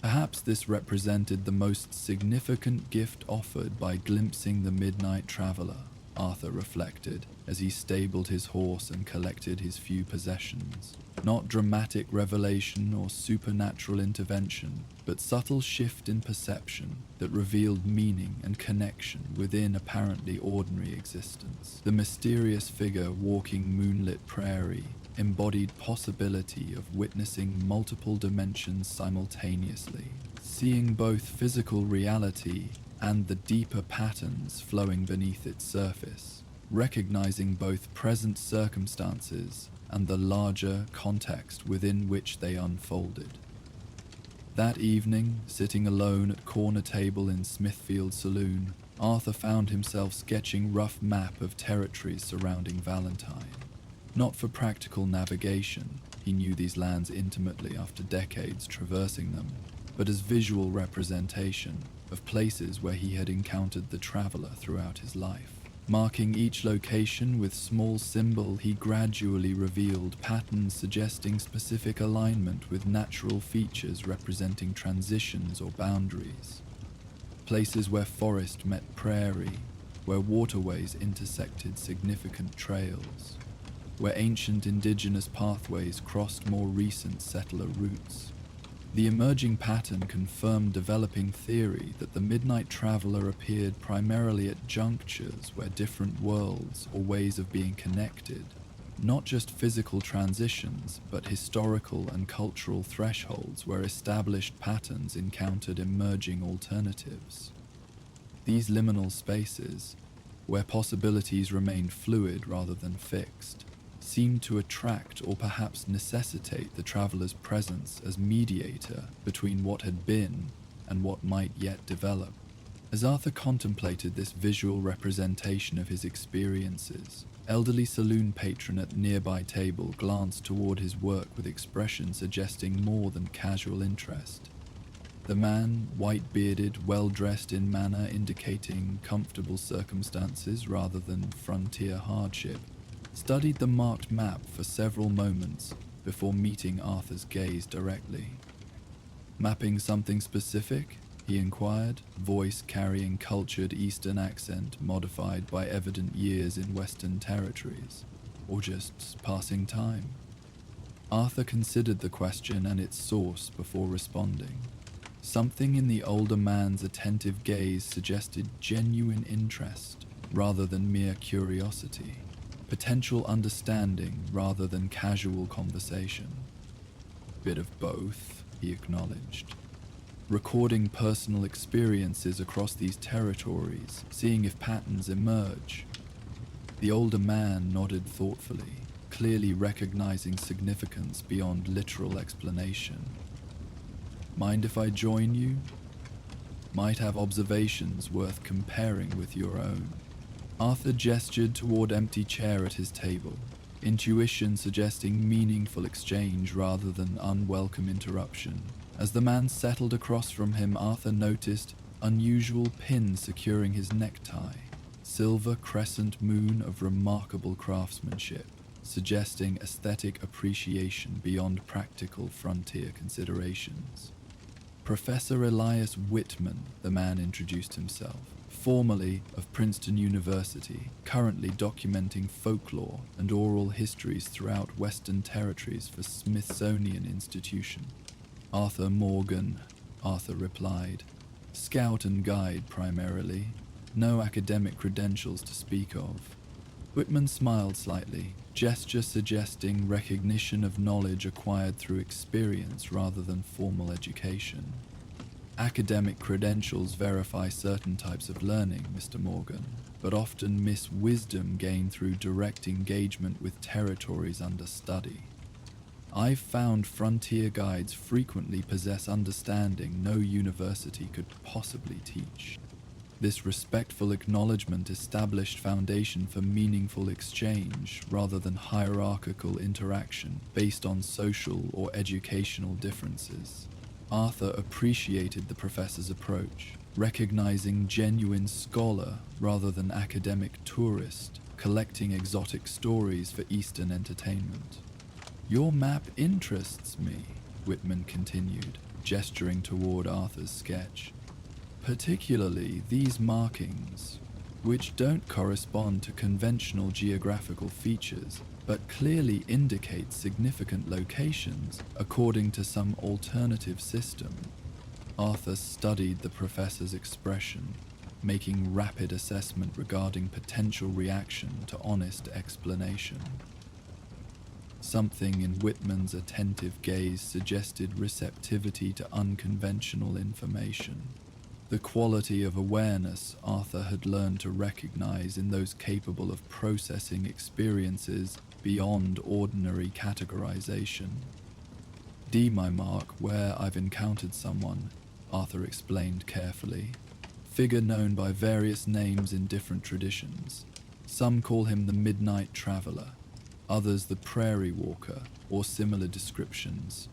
Perhaps this represented the most significant gift offered by glimpsing the midnight traveler, Arthur reflected as he stabled his horse and collected his few possessions. Not dramatic revelation or supernatural intervention, but subtle shift in perception that revealed meaning and connection within apparently ordinary existence. The mysterious figure walking moonlit prairie embodied possibility of witnessing multiple dimensions simultaneously, seeing both physical reality and the deeper patterns flowing beneath its surface, recognizing both present circumstances and the larger context within which they unfolded. That evening, sitting alone at corner table in Smithfield Saloon, Arthur found himself sketching rough map of territories surrounding Valentine. Not for practical navigation, he knew these lands intimately after decades traversing them, but as visual representation of places where he had encountered the traveler throughout his life. Marking each location with small symbol, he gradually revealed patterns suggesting specific alignment with natural features representing transitions or boundaries. Places where forest met prairie, where waterways intersected significant trails, where ancient indigenous pathways crossed more recent settler routes. The emerging pattern confirmed developing theory that the midnight traveler appeared primarily at junctures where different worlds or ways of being connected, not just physical transitions, but historical and cultural thresholds where established patterns encountered emerging alternatives. These liminal spaces, where possibilities remained fluid rather than fixed, seemed to attract or perhaps necessitate the traveler's presence as mediator between what had been and what might yet develop. As Arthur contemplated this visual representation of his experiences, elderly saloon patron at nearby table glanced toward his work with expression suggesting more than casual interest. The man, white-bearded, well-dressed in manner indicating comfortable circumstances rather than frontier hardship, studied the marked map for several moments before meeting Arthur's gaze directly. "Mapping something specific?" he inquired, voice carrying cultured Eastern accent modified by evident years in Western territories, or just passing time. Arthur considered the question and its source before responding. Something in the older man's attentive gaze suggested genuine interest rather than mere curiosity. potential understanding rather than casual conversation. Bit of both, he acknowledged. Recording personal experiences across these territories, seeing if patterns emerge. The older man nodded thoughtfully, clearly recognizing significance beyond literal explanation. Mind if I join you? Might have observations worth comparing with your own. Arthur gestured toward empty chair at his table, intuition suggesting meaningful exchange rather than unwelcome interruption. As the man settled across from him, Arthur noticed unusual pin securing his necktie, silver crescent moon of remarkable craftsmanship, suggesting aesthetic appreciation beyond practical frontier considerations. Professor Elias Whitman, the man introduced himself, formerly of Princeton University, currently documenting folklore and oral histories throughout Western territories for Smithsonian Institution. Arthur Morgan, Arthur replied. Scout and guide primarily, no academic credentials to speak of. Whitman smiled slightly, gesture suggesting recognition of knowledge acquired through experience rather than formal education. Academic credentials verify certain types of learning, Mr. Morgan, but often miss wisdom gained through direct engagement with territories under study. I've found frontier guides frequently possess understanding no university could possibly teach. This respectful acknowledgement established foundation for meaningful exchange rather than hierarchical interaction based on social or educational differences. Arthur appreciated the professor's approach, recognizing genuine scholar rather than academic tourist, collecting exotic stories for Eastern entertainment. Your map interests me, Whitman continued, gesturing toward Arthur's sketch. Particularly these markings, which don't correspond to conventional geographical features, but clearly indicate significant locations according to some alternative system. Arthur studied the professor's expression, making rapid assessment regarding potential reaction to honest explanation. Something in Whitman's attentive gaze suggested receptivity to unconventional information. The quality of awareness Arthur had learned to recognize in those capable of processing experiences beyond ordinary categorization. My mark where I've encountered someone, Arthur explained carefully. Figure known by various names in different traditions. Some call him the Midnight Traveler, others the Prairie Walker, or similar descriptions.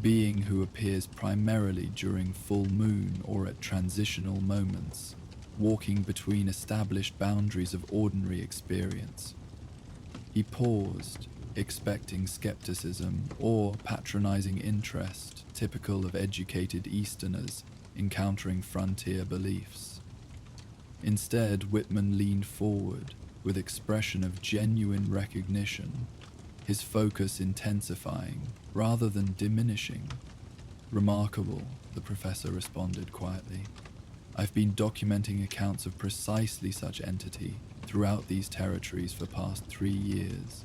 Being who appears primarily during full moon or at transitional moments, walking between established boundaries of ordinary experience. He paused, expecting skepticism or patronizing interest typical of educated Easterners encountering frontier beliefs. Instead, Whitman leaned forward with expression of genuine recognition, his focus intensifying rather than diminishing. Remarkable, the professor responded quietly. I've been documenting accounts of precisely such entity throughout these territories for past 3 years.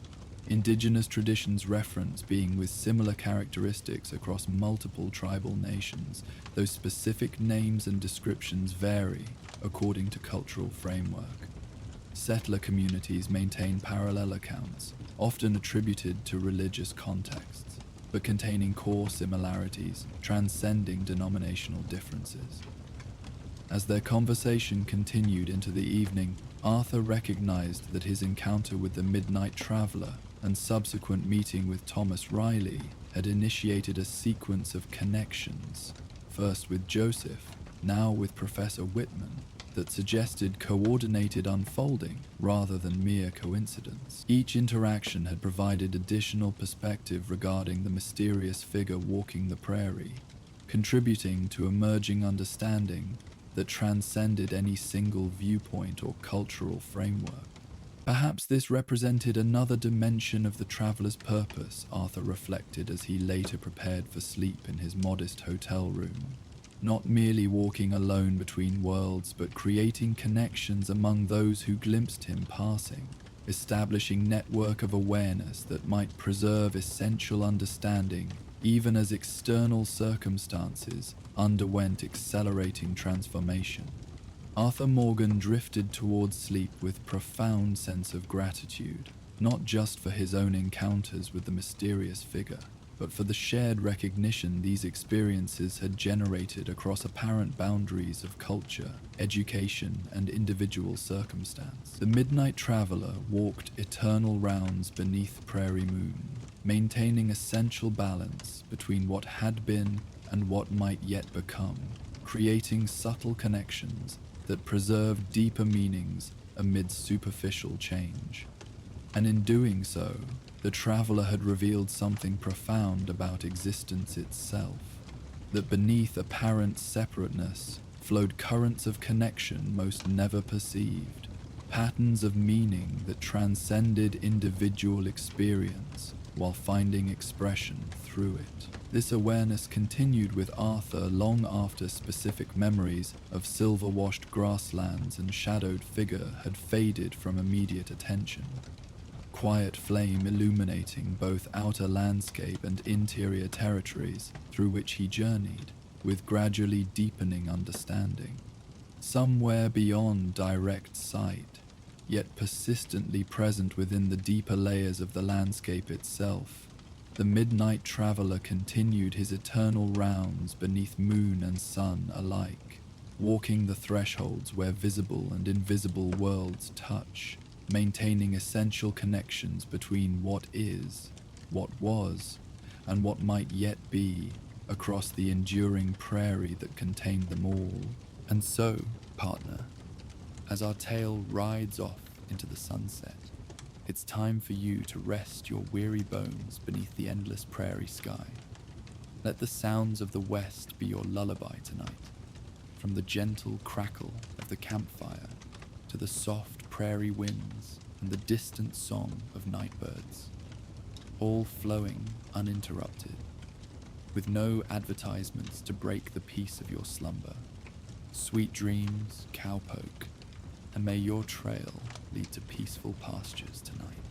Indigenous traditions reference being with similar characteristics across multiple tribal nations, though specific names and descriptions vary according to cultural framework. Settler communities maintain parallel accounts, often attributed to religious contexts, but containing core similarities, transcending denominational differences. As their conversation continued into the evening, Arthur recognized that his encounter with the Midnight Traveler and subsequent meeting with Thomas Riley had initiated a sequence of connections, first with Joseph, now with Professor Whitman, that suggested coordinated unfolding rather than mere coincidence. Each interaction had provided additional perspective regarding the mysterious figure walking the prairie, contributing to emerging understanding that transcended any single viewpoint or cultural framework. Perhaps this represented another dimension of the traveler's purpose, Arthur reflected as he later prepared for sleep in his modest hotel room. Not merely walking alone between worlds, but creating connections among those who glimpsed him passing. establishing network of awareness that might preserve essential understanding even as external circumstances underwent accelerating transformation. Arthur Morgan drifted towards sleep with profound sense of gratitude, not just for his own encounters with the mysterious figure, but for the shared recognition these experiences had generated across apparent boundaries of culture, education, and individual circumstance. The midnight traveler walked eternal rounds beneath prairie moon, maintaining essential balance between what had been and what might yet become, creating subtle connections that preserved deeper meanings amid superficial change. And in doing so, the traveler had revealed something profound about existence itself, that beneath apparent separateness flowed currents of connection most never perceived, patterns of meaning that transcended individual experience while finding expression through it. This awareness continued with Arthur long after specific memories of silver-washed grasslands and shadowed figure had faded from immediate attention. Quiet flame illuminating both outer landscape and interior territories through which he journeyed, with gradually deepening understanding. Somewhere beyond direct sight, yet persistently present within the deeper layers of the landscape itself, the midnight traveler continued his eternal rounds beneath moon and sun alike, walking the thresholds where visible and invisible worlds touch, maintaining essential connections between what is, what was, and what might yet be across the enduring prairie that contained them all. And so, partner, as our tale rides off into the sunset, it's time for you to rest your weary bones beneath the endless prairie sky. Let the sounds of the west be your lullaby tonight, from the gentle crackle of the campfire to the soft prairie winds and the distant song of nightbirds, all flowing uninterrupted, with no advertisements to break the peace of your slumber. Sweet dreams, cowpoke, and may your trail lead to peaceful pastures tonight.